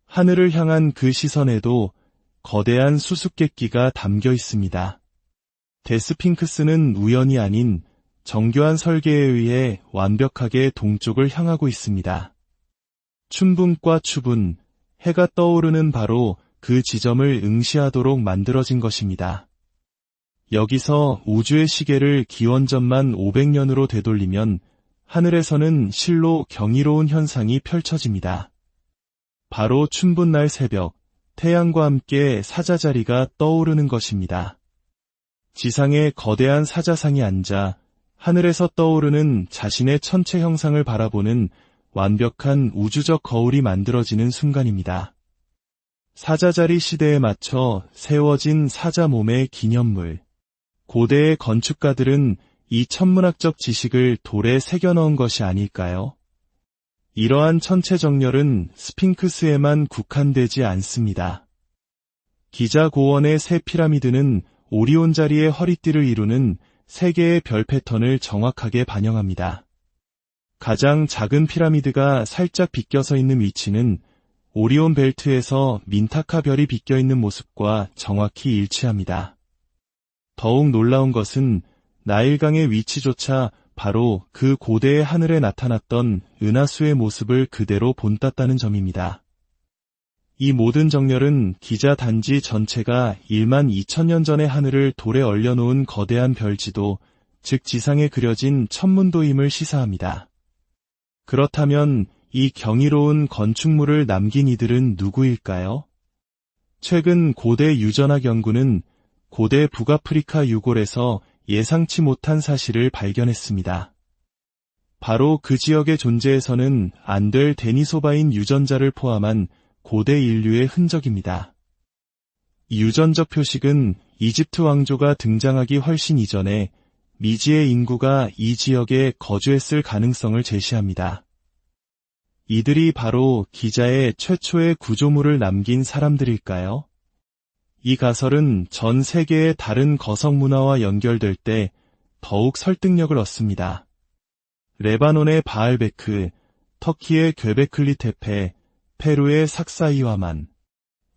A: 하늘을 향한 그 시선에도 거대한 수수께끼가 담겨 있습니다. 데스핑크스는 우연이 아닌 정교한 설계에 의해 완벽하게 동쪽을 향하고 있습니다. 춘분과 추분, 해가 떠오르는 바로 그 지점을 응시하도록 만들어진 것입니다. 여기서 우주의 시계를 기원전만 500년으로 되돌리면 하늘에서는 실로 경이로운 현상이 펼쳐집니다. 바로 춘분날 새벽, 태양과 함께 사자자리가 떠오르는 것입니다. 지상에 거대한 사자상이 앉아 하늘에서 떠오르는 자신의 천체 형상을 바라보는 완벽한 우주적 거울이 만들어지는 순간입니다. 사자자리 시대에 맞춰 세워진 사자 몸의 기념물. 고대의 건축가들은 이 천문학적 지식을 돌에 새겨넣은 것이 아닐까요? 이러한 천체 정렬은 스핑크스에만 국한되지 않습니다. 기자 고원의 새 피라미드는 오리온 자리의 허리띠를 이루는 세 개의 별 패턴을 정확하게 반영합니다. 가장 작은 피라미드가 살짝 비껴서 있는 위치는 오리온 벨트에서 민타카 별이 비껴 있는 모습과 정확히 일치합니다. 더욱 놀라운 것은 나일강의 위치조차 바로 그 고대의 하늘에 나타났던 은하수의 모습을 그대로 본땄다는 점입니다. 이 모든 정렬은 기자 단지 전체가 1만 2천년 전의 하늘을 돌에 얼려놓은 거대한 별지도, 즉 지상에 그려진 천문도임을 시사합니다. 그렇다면 이 경이로운 건축물을 남긴 이들은 누구일까요? 최근 고대 유전학 연구는 고대 북아프리카 유골에서 예상치 못한 사실을 발견했습니다. 바로 그 지역의 존재에서는 안 될 데니소바인 유전자를 포함한 고대 인류의 흔적입니다. 유전적 표식은 이집트 왕조가 등장하기 훨씬 이전에 미지의 인구가 이 지역에 거주했을 가능성을 제시합니다. 이들이 바로 기자의 최초의 구조물을 남긴 사람들일까요? 이 가설은 전 세계의 다른 거석 문화와 연결될 때 더욱 설득력을 얻습니다. 레바논의 바알베크, 터키의 괴베클리 테페, 페루의 삭사이와만.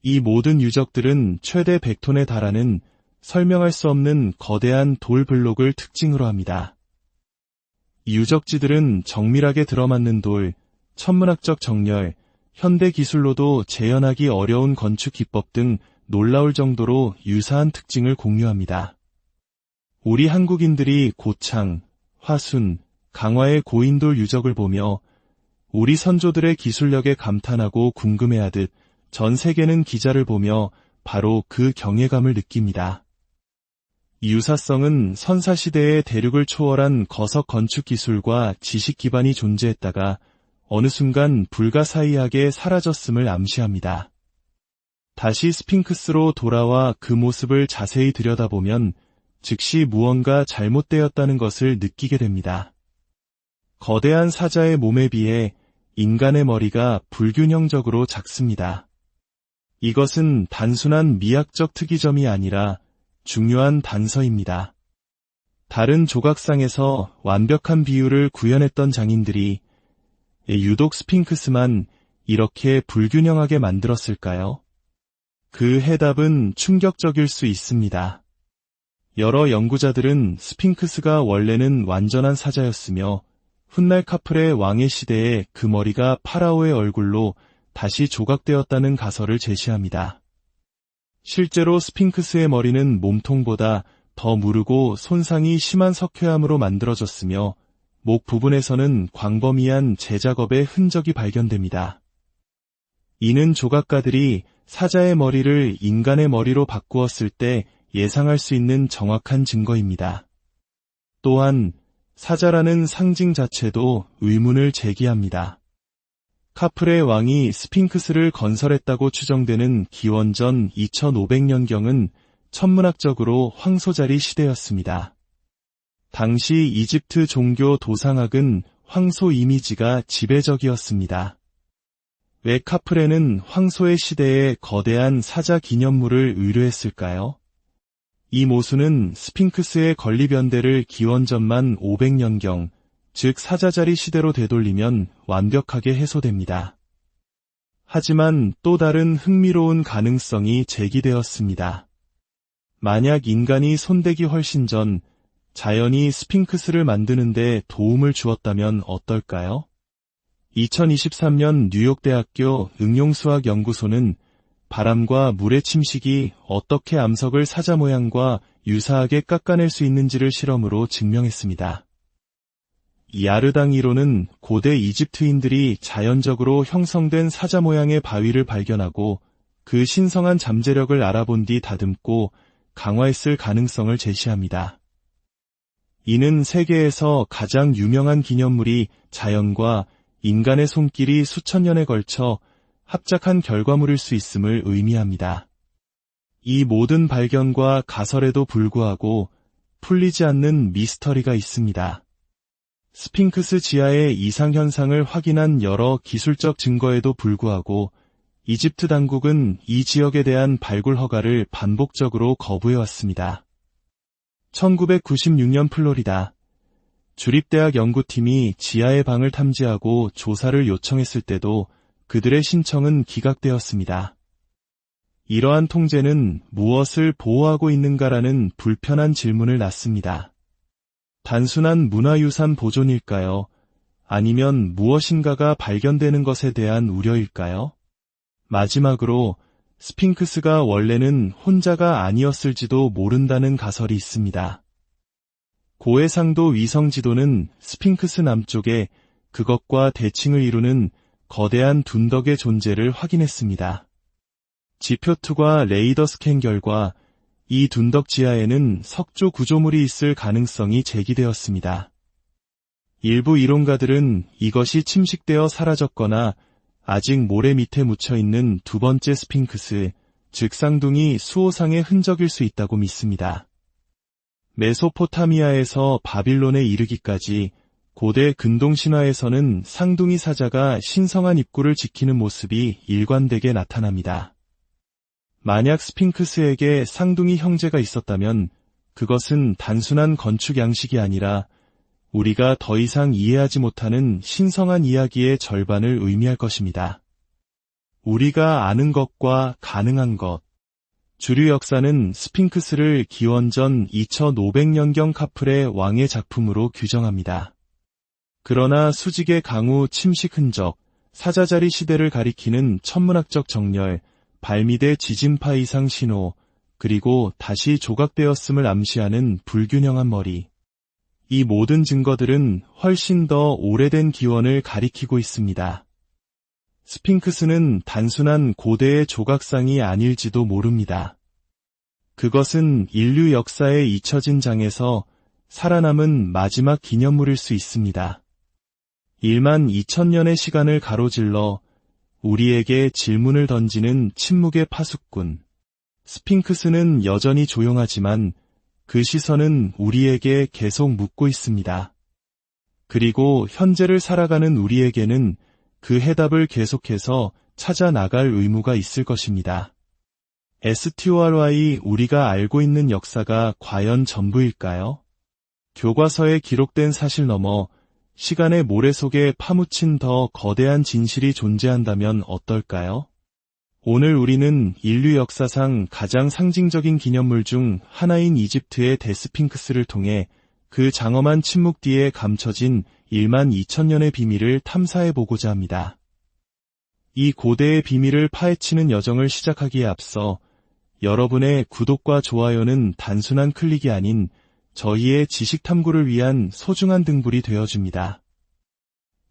A: 이 모든 유적들은 최대 100톤에 달하는 설명할 수 없는 거대한 돌 블록을 특징으로 합니다. 이 유적지들은 정밀하게 들어맞는 돌, 천문학적 정렬, 현대 기술로도 재현하기 어려운 건축 기법 등 놀라울 정도로 유사한 특징을 공유합니다. 우리 한국인들이 고창, 화순, 강화의 고인돌 유적을 보며 우리 선조들의 기술력에 감탄하고 궁금해하듯 전 세계는 기자를 보며 바로 그 경외감을 느낍니다. 이 유사성은 선사시대의 대륙을 초월한 거석 건축 기술과 지식 기반이 존재했다가 어느 순간 불가사의하게 사라졌음을 암시합니다. 다시 스핑크스로 돌아와 그 모습을 자세히 들여다보면 즉시 무언가 잘못되었다는 것을 느끼게 됩니다. 거대한 사자의 몸에 비해 인간의 머리가 불균형적으로 작습니다. 이것은 단순한 미학적 특이점이 아니라 중요한 단서입니다. 다른 조각상에서 완벽한 비율을 구현했던 장인들이 유독 스핑크스만 이렇게 불균형하게 만들었을까요? 그 해답은 충격적일 수 있습니다. 여러 연구자들은 스핑크스가 원래는 완전한 사자였으며 훗날 카프레 왕의 시대에 그 머리가 파라오의 얼굴로 다시 조각되었다는 가설을 제시합니다. 실제로 스핑크스의 머리는 몸통보다 더 무르고 손상이 심한 석회암으로 만들어졌으며 목 부분에서는 광범위한 재작업의 흔적이 발견됩니다. 이는 조각가들이 사자의 머리를 인간의 머리로 바꾸었을 때 예상할 수 있는 정확한 증거입니다. 또한 사자라는 상징 자체도 의문을 제기합니다. 카프레 왕이 스핑크스를 건설했다고 추정되는 기원전 2500년경은 천문학적으로 황소자리 시대였습니다. 당시 이집트 종교 도상학은 황소 이미지가 지배적이었습니다. 왜 카프레는 황소의 시대에 거대한 사자 기념물을 의뢰했을까요? 이 모순은 스핑크스의 건립연대를 기원전만 500년경, 즉 사자자리 시대로 되돌리면 완벽하게 해소됩니다. 하지만 또 다른 흥미로운 가능성이 제기되었습니다. 만약 인간이 손대기 훨씬 전 자연이 스핑크스를 만드는 데 도움을 주었다면 어떨까요? 2023년 뉴욕대학교 응용수학연구소는 바람과 물의 침식이 어떻게 암석을 사자 모양과 유사하게 깎아낼 수 있는지를 실험으로 증명했습니다. 야르당 이론은 고대 이집트인들이 자연적으로 형성된 사자 모양의 바위를 발견하고 그 신성한 잠재력을 알아본 뒤 다듬고 강화했을 가능성을 제시합니다. 이는 세계에서 가장 유명한 기념물이 자연과 인간의 손길이 수천 년에 걸쳐 합작한 결과물일 수 있음을 의미합니다. 이 모든 발견과 가설에도 불구하고 풀리지 않는 미스터리가 있습니다. 스핑크스 지하의 이상현상을 확인한 여러 기술적 증거에도 불구하고 이집트 당국은 이 지역에 대한 발굴 허가를 반복적으로 거부해왔습니다. 1996년 플로리다 주립대학 연구팀이 지하의 방을 탐지하고 조사를 요청했을 때도 그들의 신청은 기각되었습니다. 이러한 통제는 무엇을 보호하고 있는가라는 불편한 질문을 낳습니다. 단순한 문화유산 보존일까요? 아니면 무엇인가가 발견되는 것에 대한 우려일까요? 마지막으로 스핑크스가 원래는 혼자가 아니었을지도 모른다는 가설이 있습니다. 고해상도 위성지도는 스핑크스 남쪽에 그것과 대칭을 이루는 거대한 둔덕의 존재를 확인했습니다. 지표2과 레이더 스캔 결과 이 둔덕 지하에는 석조 구조물이 있을 가능성이 제기되었습니다. 일부 이론가들은 이것이 침식되어 사라졌거나 아직 모래 밑에 묻혀있는 두 번째 스핑크스, 즉 쌍둥이 수호상의 흔적일 수 있다고 믿습니다. 메소포타미아에서 바빌론에 이르기까지 고대 근동 신화에서는 쌍둥이 사자가 신성한 입구를 지키는 모습이 일관되게 나타납니다. 만약 스핑크스에게 쌍둥이 형제가 있었다면 그것은 단순한 건축 양식이 아니라 우리가 더 이상 이해하지 못하는 신성한 이야기의 절반을 의미할 것입니다. 우리가 아는 것과 가능한 것. 주류 역사는 스핑크스를 기원전 2500년경 카플의 왕의 작품으로 규정합니다. 그러나 수직의 강우 침식 흔적, 사자자리 시대를 가리키는 천문학적 정렬, 발밑의 지진파 이상 신호, 그리고 다시 조각되었음을 암시하는 불균형한 머리. 이 모든 증거들은 훨씬 더 오래된 기원을 가리키고 있습니다. 스핑크스는 단순한 고대의 조각상이 아닐지도 모릅니다. 그것은 인류 역사에 잊혀진 장에서 살아남은 마지막 기념물일 수 있습니다. 1만 2000년의 시간을 가로질러 우리에게 질문을 던지는 침묵의 파수꾼. 스핑크스는 여전히 조용하지만 그 시선은 우리에게 계속 묻고 있습니다. 그리고 현재를 살아가는 우리에게는 그 해답을 계속해서 찾아 나갈 의무가 있을 것입니다. STORY 우리가 알고 있는 역사가 과연 전부일까요? 교과서에 기록된 사실 너머 시간의 모래 속에 파묻힌 더 거대한 진실이 존재한다면 어떨까요? 오늘 우리는 인류 역사상 가장 상징적인 기념물 중 하나인 이집트의 데스핑크스를 통해 그 장엄한 침묵 뒤에 감춰진 1만 2000년의 비밀을 탐사해보고자 합니다. 이 고대의 비밀을 파헤치는 여정을 시작하기에 앞서 여러분의 구독과 좋아요는 단순한 클릭이 아닌 저희의 지식 탐구를 위한 소중한 등불이 되어줍니다.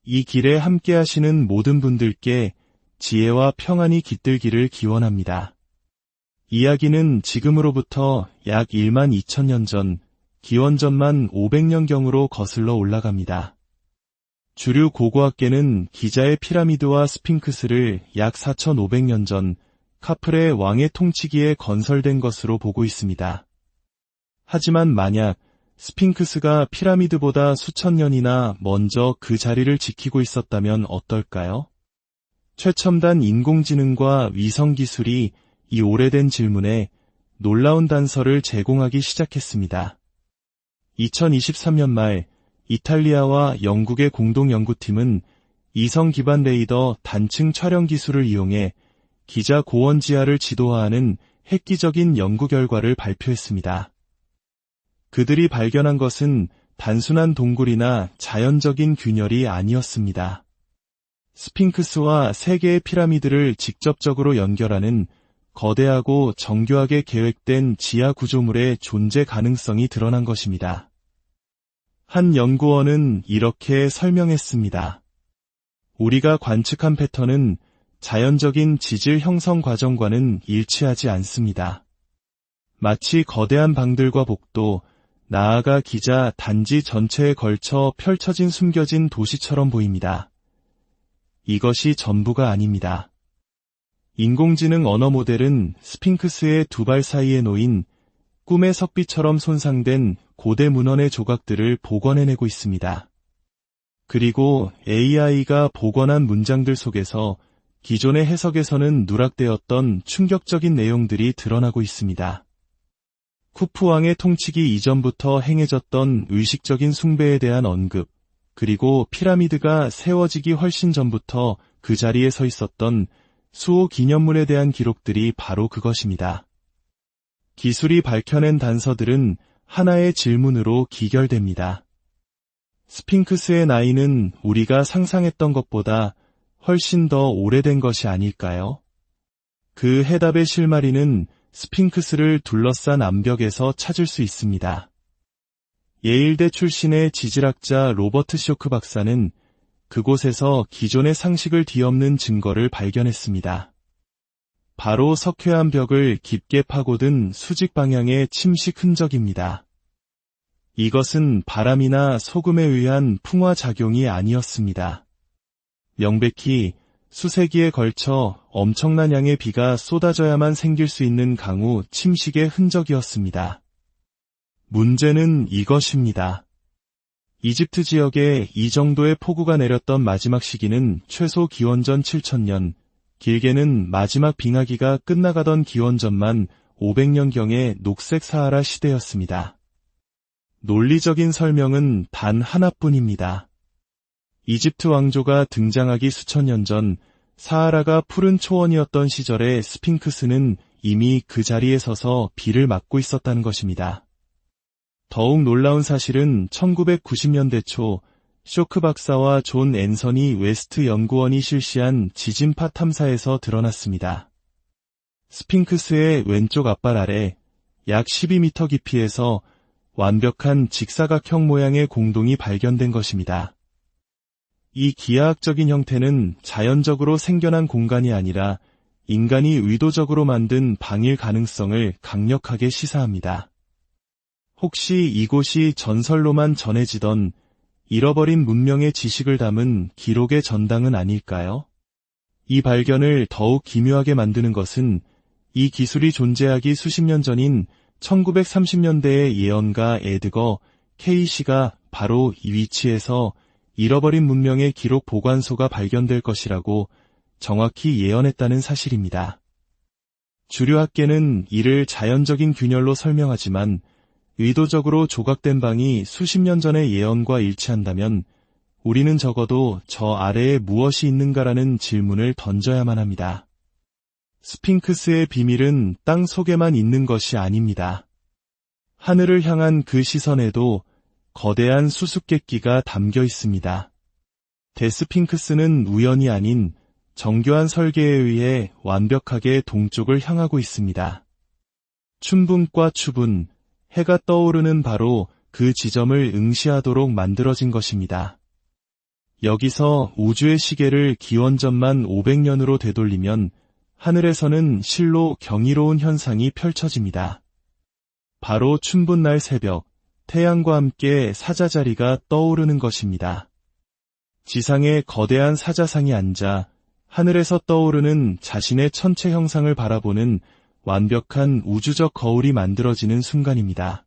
A: 이 길에 함께 하시는 모든 분들께 지혜와 평안이 깃들기를 기원합니다. 이야기는 지금으로부터 약 1만 2000년 전, 기원전만 500년경으로 거슬러 올라갑니다. 주류 고고학계는 기자의 피라미드와 스핑크스를 약 4500년 전 카플의 왕의 통치기에 건설된 것으로 보고 있습니다. 하지만 만약 스핑크스가 피라미드보다 수천 년이나 먼저 그 자리를 지키고 있었다면 어떨까요? 최첨단 인공지능과 위성기술이 이 오래된 질문에 놀라운 단서를 제공하기 시작했습니다. 2023년 말 이탈리아와 영국의 공동 연구팀은 이성 기반 레이더 단층 촬영 기술을 이용해 기자 고원 지하를 지도화하는 획기적인 연구 결과를 발표했습니다. 그들이 발견한 것은 단순한 동굴이나 자연적인 균열이 아니었습니다. 스핑크스와 세 개의 피라미드를 직접적으로 연결하는 거대하고 정교하게 계획된 지하 구조물의 존재 가능성이 드러난 것입니다. 한 연구원은 이렇게 설명했습니다. 우리가 관측한 패턴은 자연적인 지질 형성 과정과는 일치하지 않습니다. 마치 거대한 방들과 복도, 나아가 기자 단지 전체에 걸쳐 펼쳐진 숨겨진 도시처럼 보입니다. 이것이 전부가 아닙니다. 인공지능 언어 모델은 스핑크스의 두 발 사이에 놓인 꿈의 석비처럼 손상된 고대 문헌의 조각들을 복원해내고 있습니다. 그리고 AI가 복원한 문장들 속에서 기존의 해석에서는 누락되었던 충격적인 내용들이 드러나고 있습니다. 쿠프 왕의 통치기 이전부터 행해졌던 의식적인 숭배에 대한 언급, 그리고 피라미드가 세워지기 훨씬 전부터 그 자리에 서 있었던 수호 기념물에 대한 기록들이 바로 그것입니다. 기술이 밝혀낸 단서들은 하나의 질문으로 기결됩니다. 스핑크스의 나이는 우리가 상상했던 것보다 훨씬 더 오래된 것이 아닐까요? 그 해답의 실마리는 스핑크스를 둘러싼 암벽에서 찾을 수 있습니다. 예일대 출신의 지질학자 로버트 쇼크 박사는 그곳에서 기존의 상식을 뒤엎는 증거를 발견했습니다. 바로 석회암 벽을 깊게 파고든 수직 방향의 침식 흔적입니다. 이것은 바람이나 소금에 의한 풍화작용이 아니었습니다. 명백히 수세기에 걸쳐 엄청난 양의 비가 쏟아져야만 생길 수 있는 강우 침식의 흔적이었습니다. 문제는 이것입니다. 이집트 지역에 이 정도의 폭우가 내렸던 마지막 시기는 최소 기원전 7000년, 길게는 마지막 빙하기가 끝나가던 기원전만 500년경의 녹색 사하라 시대였습니다. 논리적인 설명은 단 하나뿐입니다. 이집트 왕조가 등장하기 수천 년 전 사하라가 푸른 초원이었던 시절에 스핑크스는 이미 그 자리에 서서 비를 맞고 있었다는 것입니다. 더욱 놀라운 사실은 1990년대 초 쇼크 박사와 존 앤서니 웨스트 연구원이 실시한 지진파 탐사에서 드러났습니다. 스핑크스의 왼쪽 앞발 아래 약 12m 깊이에서 완벽한 직사각형 모양의 공동이 발견된 것입니다. 이 기하학적인 형태는 자연적으로 생겨난 공간이 아니라 인간이 의도적으로 만든 방일 가능성을 강력하게 시사합니다. 혹시 이곳이 전설로만 전해지던 잃어버린 문명의 지식을 담은 기록의 전당은 아닐까요? 이 발견을 더욱 기묘하게 만드는 것은 이 기술이 존재하기 수십 년 전인 1930년대의 예언가 에드거 케이시가 바로 이 위치에서 잃어버린 문명의 기록 보관소가 발견될 것이라고 정확히 예언했다는 사실입니다. 주류 학계는 이를 자연적인 균열로 설명하지만 의도적으로 조각된 방이 수십 년 전의 예언과 일치한다면 우리는 적어도 저 아래에 무엇이 있는가라는 질문을 던져야만 합니다. 스핑크스의 비밀은 땅 속에만 있는 것이 아닙니다. 하늘을 향한 그 시선에도 거대한 수수께끼가 담겨 있습니다. 데스핑크스는 우연이 아닌 정교한 설계에 의해 완벽하게 동쪽을 향하고 있습니다. 춘분과 추분, 해가 떠오르는 바로 그 지점을 응시하도록 만들어진 것입니다. 여기서 우주의 시계를 기원전만 500년으로 되돌리면 하늘에서는 실로 경이로운 현상이 펼쳐집니다. 바로 춘분날 새벽, 태양과 함께 사자자리가 떠오르는 것입니다. 지상에 거대한 사자상이 앉아 하늘에서 떠오르는 자신의 천체 형상을 바라보는 완벽한 우주적 거울이 만들어지는 순간입니다.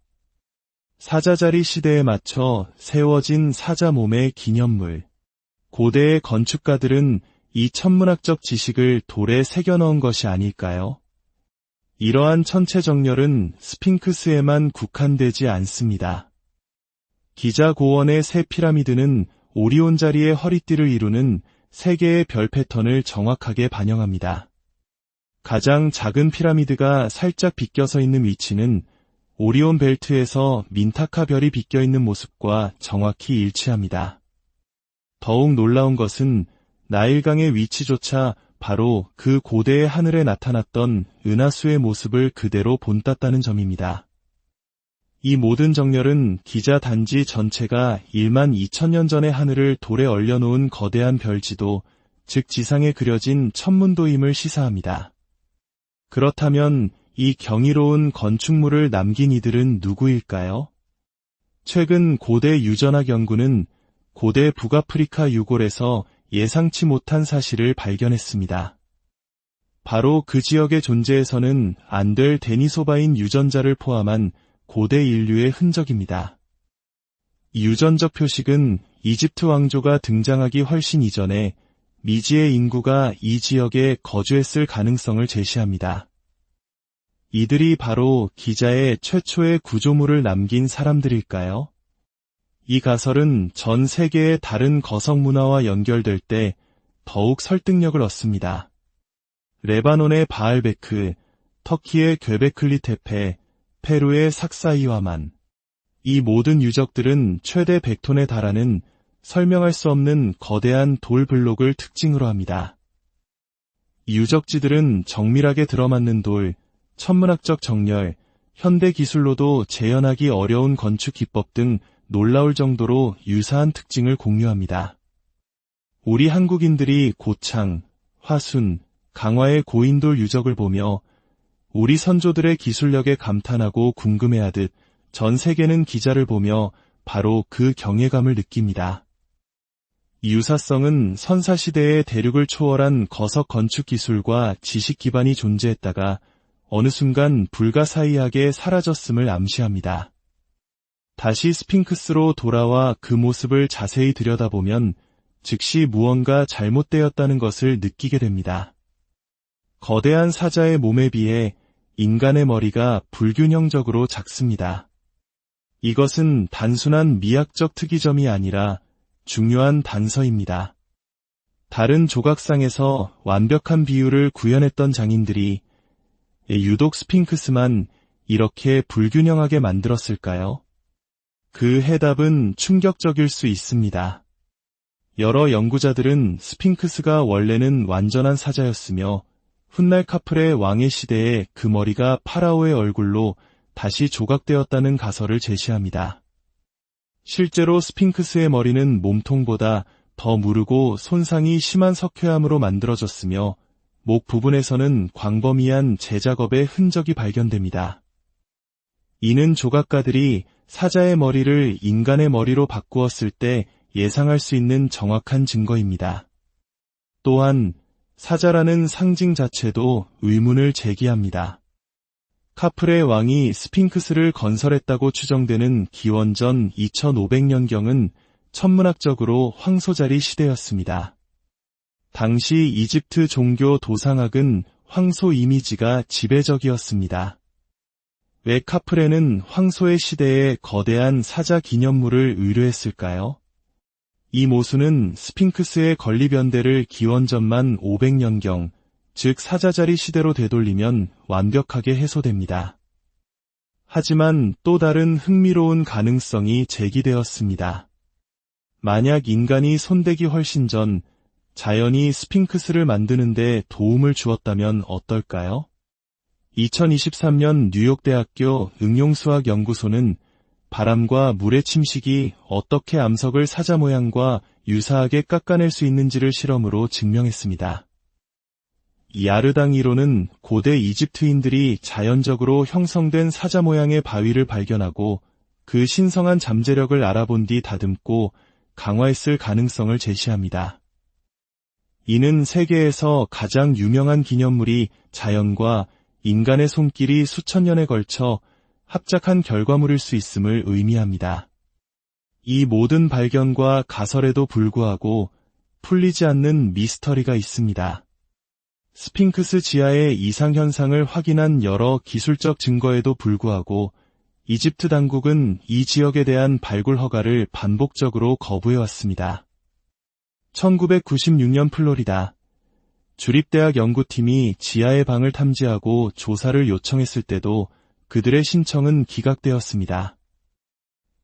A: 사자자리 시대에 맞춰 세워진 사자 몸의 기념물. 고대의 건축가들은 이 천문학적 지식을 돌에 새겨 넣은 것이 아닐까요? 이러한 천체 정렬은 스핑크스에만 국한되지 않습니다. 기자 고원의 세 피라미드는 오리온 자리의 허리띠를 이루는 세 개의 별 패턴을 정확하게 반영합니다. 가장 작은 피라미드가 살짝 비껴서 있는 위치는 오리온 벨트에서 민타카 별이 비껴 있는 모습과 정확히 일치합니다. 더욱 놀라운 것은 나일강의 위치조차 바로 그 고대의 하늘에 나타났던 은하수의 모습을 그대로 본땄다는 점입니다. 이 모든 정렬은 기자 단지 전체가 1만 2천년 전의 하늘을 돌에 얼려놓은 거대한 별지도, 즉 지상에 그려진 천문도임을 시사합니다. 그렇다면 이 경이로운 건축물을 남긴 이들은 누구일까요? 최근 고대 유전학 연구는 고대 북아프리카 유골에서 예상치 못한 사실을 발견했습니다. 바로 그 지역의 존재에서는 안 될 데니소바인 유전자를 포함한 고대 인류의 흔적입니다. 이 유전적 표식은 이집트 왕조가 등장하기 훨씬 이전에 미지의 인구가 이 지역에 거주했을 가능성을 제시합니다. 이들이 바로 기자의 최초의 구조물을 남긴 사람들일까요? 이 가설은 전 세계의 다른 거석 문화와 연결될 때 더욱 설득력을 얻습니다. 레바논의 바알베크, 터키의 괴베클리 테페, 페루의 삭사이와만. 이 모든 유적들은 최대 100톤에 달하는 설명할 수 없는 거대한 돌 블록을 특징으로 합니다. 이 유적지들은 정밀하게 들어맞는 돌, 천문학적 정렬, 현대 기술로도 재현하기 어려운 건축 기법 등 놀라울 정도로 유사한 특징을 공유합니다. 우리 한국인들이 고창, 화순, 강화의 고인돌 유적을 보며 우리 선조들의 기술력에 감탄하고 궁금해하듯 전 세계는 기자를 보며 바로 그 경외감을 느낍니다. 유사성은 선사시대의 대륙을 초월한 거석 건축 기술과 지식 기반이 존재했다가 어느 순간 불가사의하게 사라졌음을 암시합니다. 다시 스핑크스로 돌아와 그 모습을 자세히 들여다보면 즉시 무언가 잘못되었다는 것을 느끼게 됩니다. 거대한 사자의 몸에 비해 인간의 머리가 불균형적으로 작습니다. 이것은 단순한 미학적 특이점이 아니라 중요한 단서입니다. 다른 조각상에서 완벽한 비율을 구현했던 장인들이 유독 스핑크스만 이렇게 불균형하게 만들었을까요? 그 해답은 충격적일 수 있습니다. 여러 연구자들은 스핑크스가 원래는 완전한 사자였으며 훗날 카프레 왕의 시대에 그 머리가 파라오의 얼굴로 다시 조각되었다는 가설을 제시합니다. 실제로 스핑크스의 머리는 몸통보다 더 무르고 손상이 심한 석회암으로 만들어졌으며 목 부분에서는 광범위한 재작업의 흔적이 발견됩니다. 이는 조각가들이 사자의 머리를 인간의 머리로 바꾸었을 때 예상할 수 있는 정확한 증거입니다. 또한 사자라는 상징 자체도 의문을 제기합니다. 카프레 왕이 스핑크스를 건설했다고 추정되는 기원전 2500년경은 천문학적으로 황소자리 시대였습니다. 당시 이집트 종교 도상학은 황소 이미지가 지배적이었습니다. 왜 카프레는 황소의 시대에 거대한 사자 기념물을 의뢰했을까요? 이 모순은 스핑크스의 건립연대를 기원전만 500년경, 즉 사자자리 시대로 되돌리면 완벽하게 해소됩니다. 하지만 또 다른 흥미로운 가능성이 제기되었습니다. 만약 인간이 손대기 훨씬 전 자연이 스핑크스를 만드는 데 도움을 주었다면 어떨까요? 2023년 뉴욕대학교 응용수학연구소는 바람과 물의 침식이 어떻게 암석을 사자 모양과 유사하게 깎아낼 수 있는지를 실험으로 증명했습니다. 야르당 이론은 고대 이집트인들이 자연적으로 형성된 사자 모양의 바위를 발견하고 그 신성한 잠재력을 알아본 뒤 다듬고 강화했을 가능성을 제시합니다. 이는 세계에서 가장 유명한 기념물이 자연과 인간의 손길이 수천 년에 걸쳐 합작한 결과물일 수 있음을 의미합니다. 이 모든 발견과 가설에도 불구하고 풀리지 않는 미스터리가 있습니다. 스핑크스 지하의 이상현상을 확인한 여러 기술적 증거에도 불구하고 이집트 당국은 이 지역에 대한 발굴 허가를 반복적으로 거부해왔습니다. 1996년 플로리다 주립대학 연구팀이 지하의 방을 탐지하고 조사를 요청했을 때도 그들의 신청은 기각되었습니다.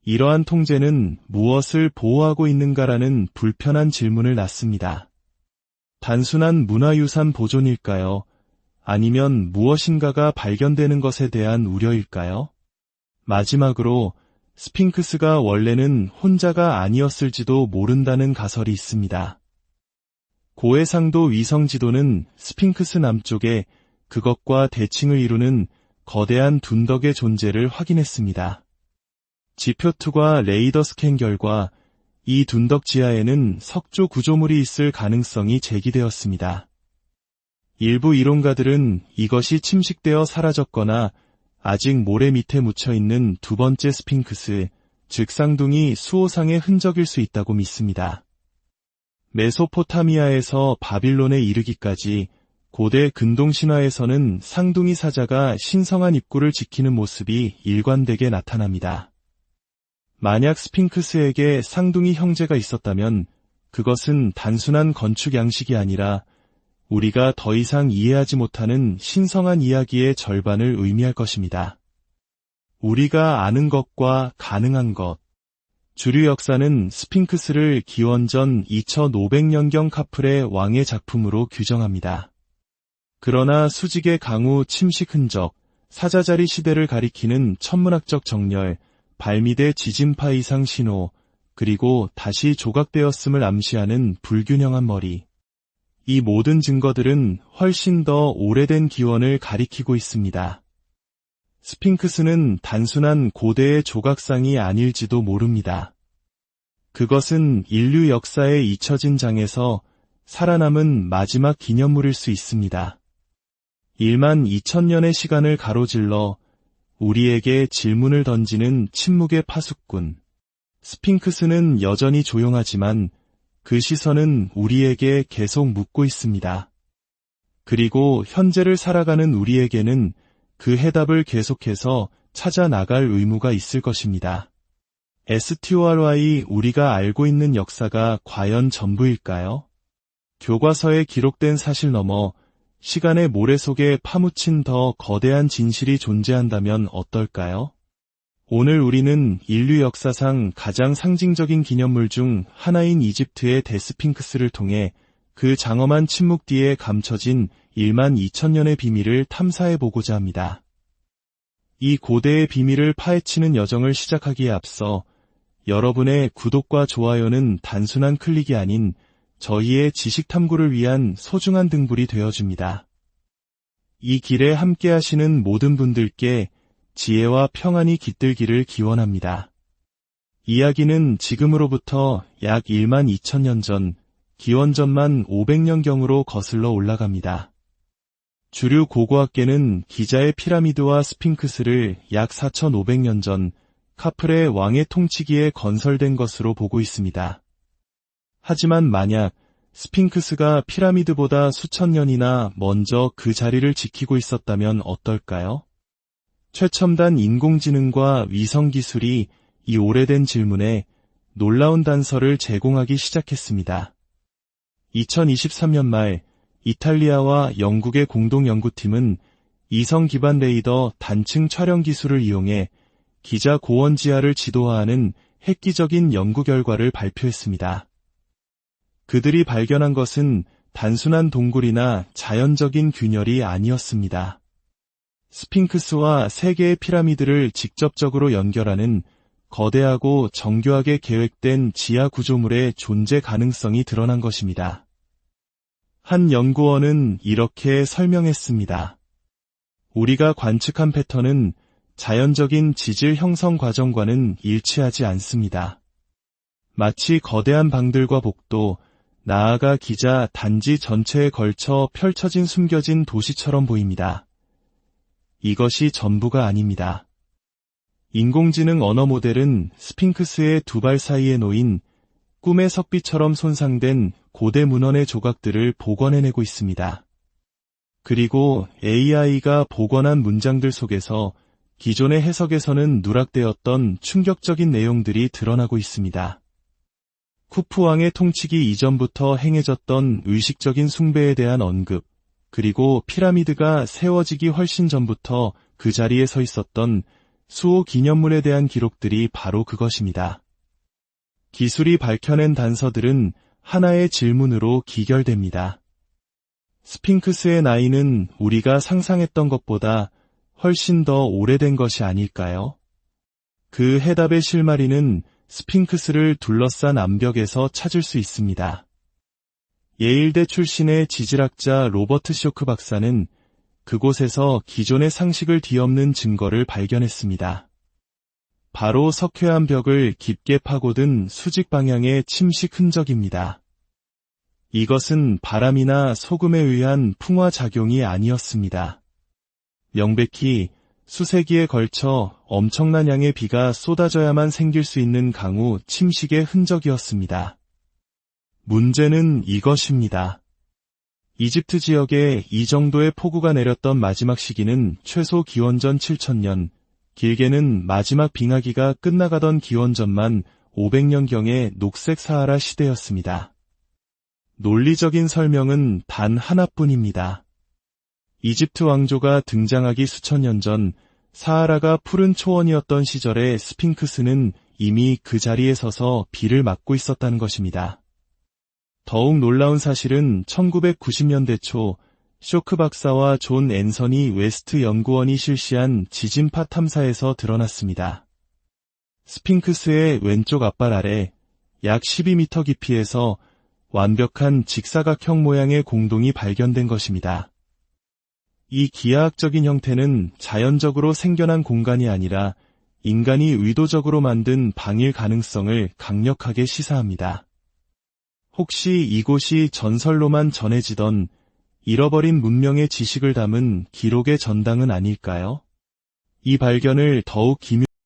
A: 이러한 통제는 무엇을 보호하고 있는가라는 불편한 질문을 낳습니다. 단순한 문화유산 보존일까요? 아니면 무엇인가가 발견되는 것에 대한 우려일까요? 마지막으로 스핑크스가 원래는 혼자가 아니었을지도 모른다는 가설이 있습니다. 고해상도 위성지도는 스핑크스 남쪽에 그것과 대칭을 이루는 거대한 둔덕의 존재를 확인했습니다. 지표2과 레이더 스캔 결과 이 둔덕 지하에는 석조 구조물이 있을 가능성이 제기되었습니다. 일부 이론가들은 이것이 침식되어 사라졌거나 아직 모래 밑에 묻혀있는 두 번째 스핑크스, 즉 쌍둥이 수호상의 흔적일 수 있다고 믿습니다. 메소포타미아에서 바빌론에 이르기까지 고대 근동 신화에서는 쌍둥이 사자가 신성한 입구를 지키는 모습이 일관되게 나타납니다. 만약 스핑크스에게 쌍둥이 형제가 있었다면 그것은 단순한 건축 양식이 아니라 우리가 더 이상 이해하지 못하는 신성한 이야기의 절반을 의미할 것입니다. 우리가 아는 것과 가능한 것. 주류 역사는 스핑크스를 기원전 2500년경 카프레 왕의 작품으로 규정합니다. 그러나 수직의 강우 침식 흔적, 사자자리 시대를 가리키는 천문학적 정렬, 발밑의 지진파 이상 신호, 그리고 다시 조각되었음을 암시하는 불균형한 머리. 이 모든 증거들은 훨씬 더 오래된 기원을 가리키고 있습니다. 스핑크스는 단순한 고대의 조각상이 아닐지도 모릅니다. 그것은 인류 역사에 잊혀진 장에서 살아남은 마지막 기념물일 수 있습니다. 1만 2천년의 시간을 가로질러 우리에게 질문을 던지는 침묵의 파수꾼. 스핑크스는 여전히 조용하지만 그 시선은 우리에게 계속 묻고 있습니다. 그리고 현재를 살아가는 우리에게는 그 해답을 계속해서 찾아 나갈 의무가 있을 것입니다. STORY 우리가 알고 있는 역사가 과연 전부일까요? 교과서에 기록된 사실 너머 시간의 모래 속에 파묻힌 더 거대한 진실이 존재한다면 어떨까요? 오늘 우리는 인류 역사상 가장 상징적인 기념물 중 하나인 이집트의 데스핑크스를 통해 그 장엄한 침묵 뒤에 감춰진 1만 2천년의 비밀을 탐사해보고자 합니다. 이 고대의 비밀을 파헤치는 여정을 시작하기에 앞서 여러분의 구독과 좋아요는 단순한 클릭이 아닌 저희의 지식 탐구를 위한 소중한 등불이 되어줍니다. 이 길에 함께 하시는 모든 분들께 지혜와 평안이 깃들기를 기원합니다. 이야기는 지금으로부터 약 1만 2천년 전, 기원전만 500년경으로 거슬러 올라갑니다. 주류 고고학계는 기자의 피라미드와 스핑크스를 약 4,500년 전 카프레 왕의 통치기에 건설된 것으로 보고 있습니다. 하지만 만약 스핑크스가 피라미드보다 수천 년이나 먼저 그 자리를 지키고 있었다면 어떨까요? 최첨단 인공지능과 위성기술이 이 오래된 질문에 놀라운 단서를 제공하기 시작했습니다. 2023년 말 이탈리아와 영국의 공동연구팀은 이성 기반 레이더 단층 촬영 기술을 이용해 기자 고원 지하를 지도화하는 획기적인 연구 결과를 발표했습니다. 그들이 발견한 것은 단순한 동굴이나 자연적인 균열이 아니었습니다. 스핑크스와 세 개의 피라미드를 직접적으로 연결하는 거대하고 정교하게 계획된 지하 구조물의 존재 가능성이 드러난 것입니다. 한 연구원은 이렇게 설명했습니다. 우리가 관측한 패턴은 자연적인 지질 형성 과정과는 일치하지 않습니다. 마치 거대한 방들과 복도, 나아가 기자 단지 전체에 걸쳐 펼쳐진 숨겨진 도시처럼 보입니다. 이것이 전부가 아닙니다. 인공지능 언어 모델은 스핑크스의 두 발 사이에 놓인 꿈의 석비처럼 손상된 고대 문헌의 조각들을 복원해내고 있습니다. 그리고 AI가 복원한 문장들 속에서 기존의 해석에서는 누락되었던 충격적인 내용들이 드러나고 있습니다. 쿠프 왕의 통치기 이전부터 행해졌던 의식적인 숭배에 대한 언급, 그리고 피라미드가 세워지기 훨씬 전부터 그 자리에 서 있었던 수호 기념물에 대한 기록들이 바로 그것입니다. 기술이 밝혀낸 단서들은 하나의 질문으로 기결됩니다. 스핑크스의 나이는 우리가 상상했던 것보다 훨씬 더 오래된 것이 아닐까요? 그 해답의 실마리는 스핑크스를 둘러싼 암벽에서 찾을 수 있습니다. 예일대 출신의 지질학자 로버트 쇼크 박사는 그곳에서 기존의 상식을 뒤엎는 증거를 발견했습니다. 바로 석회암 벽을 깊게 파고든 수직 방향의 침식 흔적입니다. 이것은 바람이나 소금에 의한 풍화작용이 아니었습니다. 명백히 수세기에 걸쳐 엄청난 양의 비가 쏟아져야만 생길 수 있는 강우 침식의 흔적이었습니다. 문제는 이것입니다. 이집트 지역에 이 정도의 폭우가 내렸던 마지막 시기는 최소 기원전 7,000년, 길게는 마지막 빙하기가 끝나가던 기원전만 500년경의 녹색 사하라 시대였습니다. 논리적인 설명은 단 하나뿐입니다. 이집트 왕조가 등장하기 수천 년 전 사하라가 푸른 초원이었던 시절에 스핑크스는 이미 그 자리에 서서 비를 맞고 있었다는 것입니다. 더욱 놀라운 사실은 1990년대 초 쇼크 박사와 존 앤서니 웨스트 연구원이 실시한 지진파 탐사에서 드러났습니다. 스핑크스의 왼쪽 앞발 아래 약 12m 깊이에서 완벽한 직사각형 모양의 공동이 발견된 것입니다. 이 기하학적인 형태는 자연적으로 생겨난 공간이 아니라 인간이 의도적으로 만든 방일 가능성을 강력하게 시사합니다. 혹시 이곳이 전설로만 전해지던 잃어버린 문명의 지식을 담은 기록의 전당은 아닐까요? 이 발견을 더욱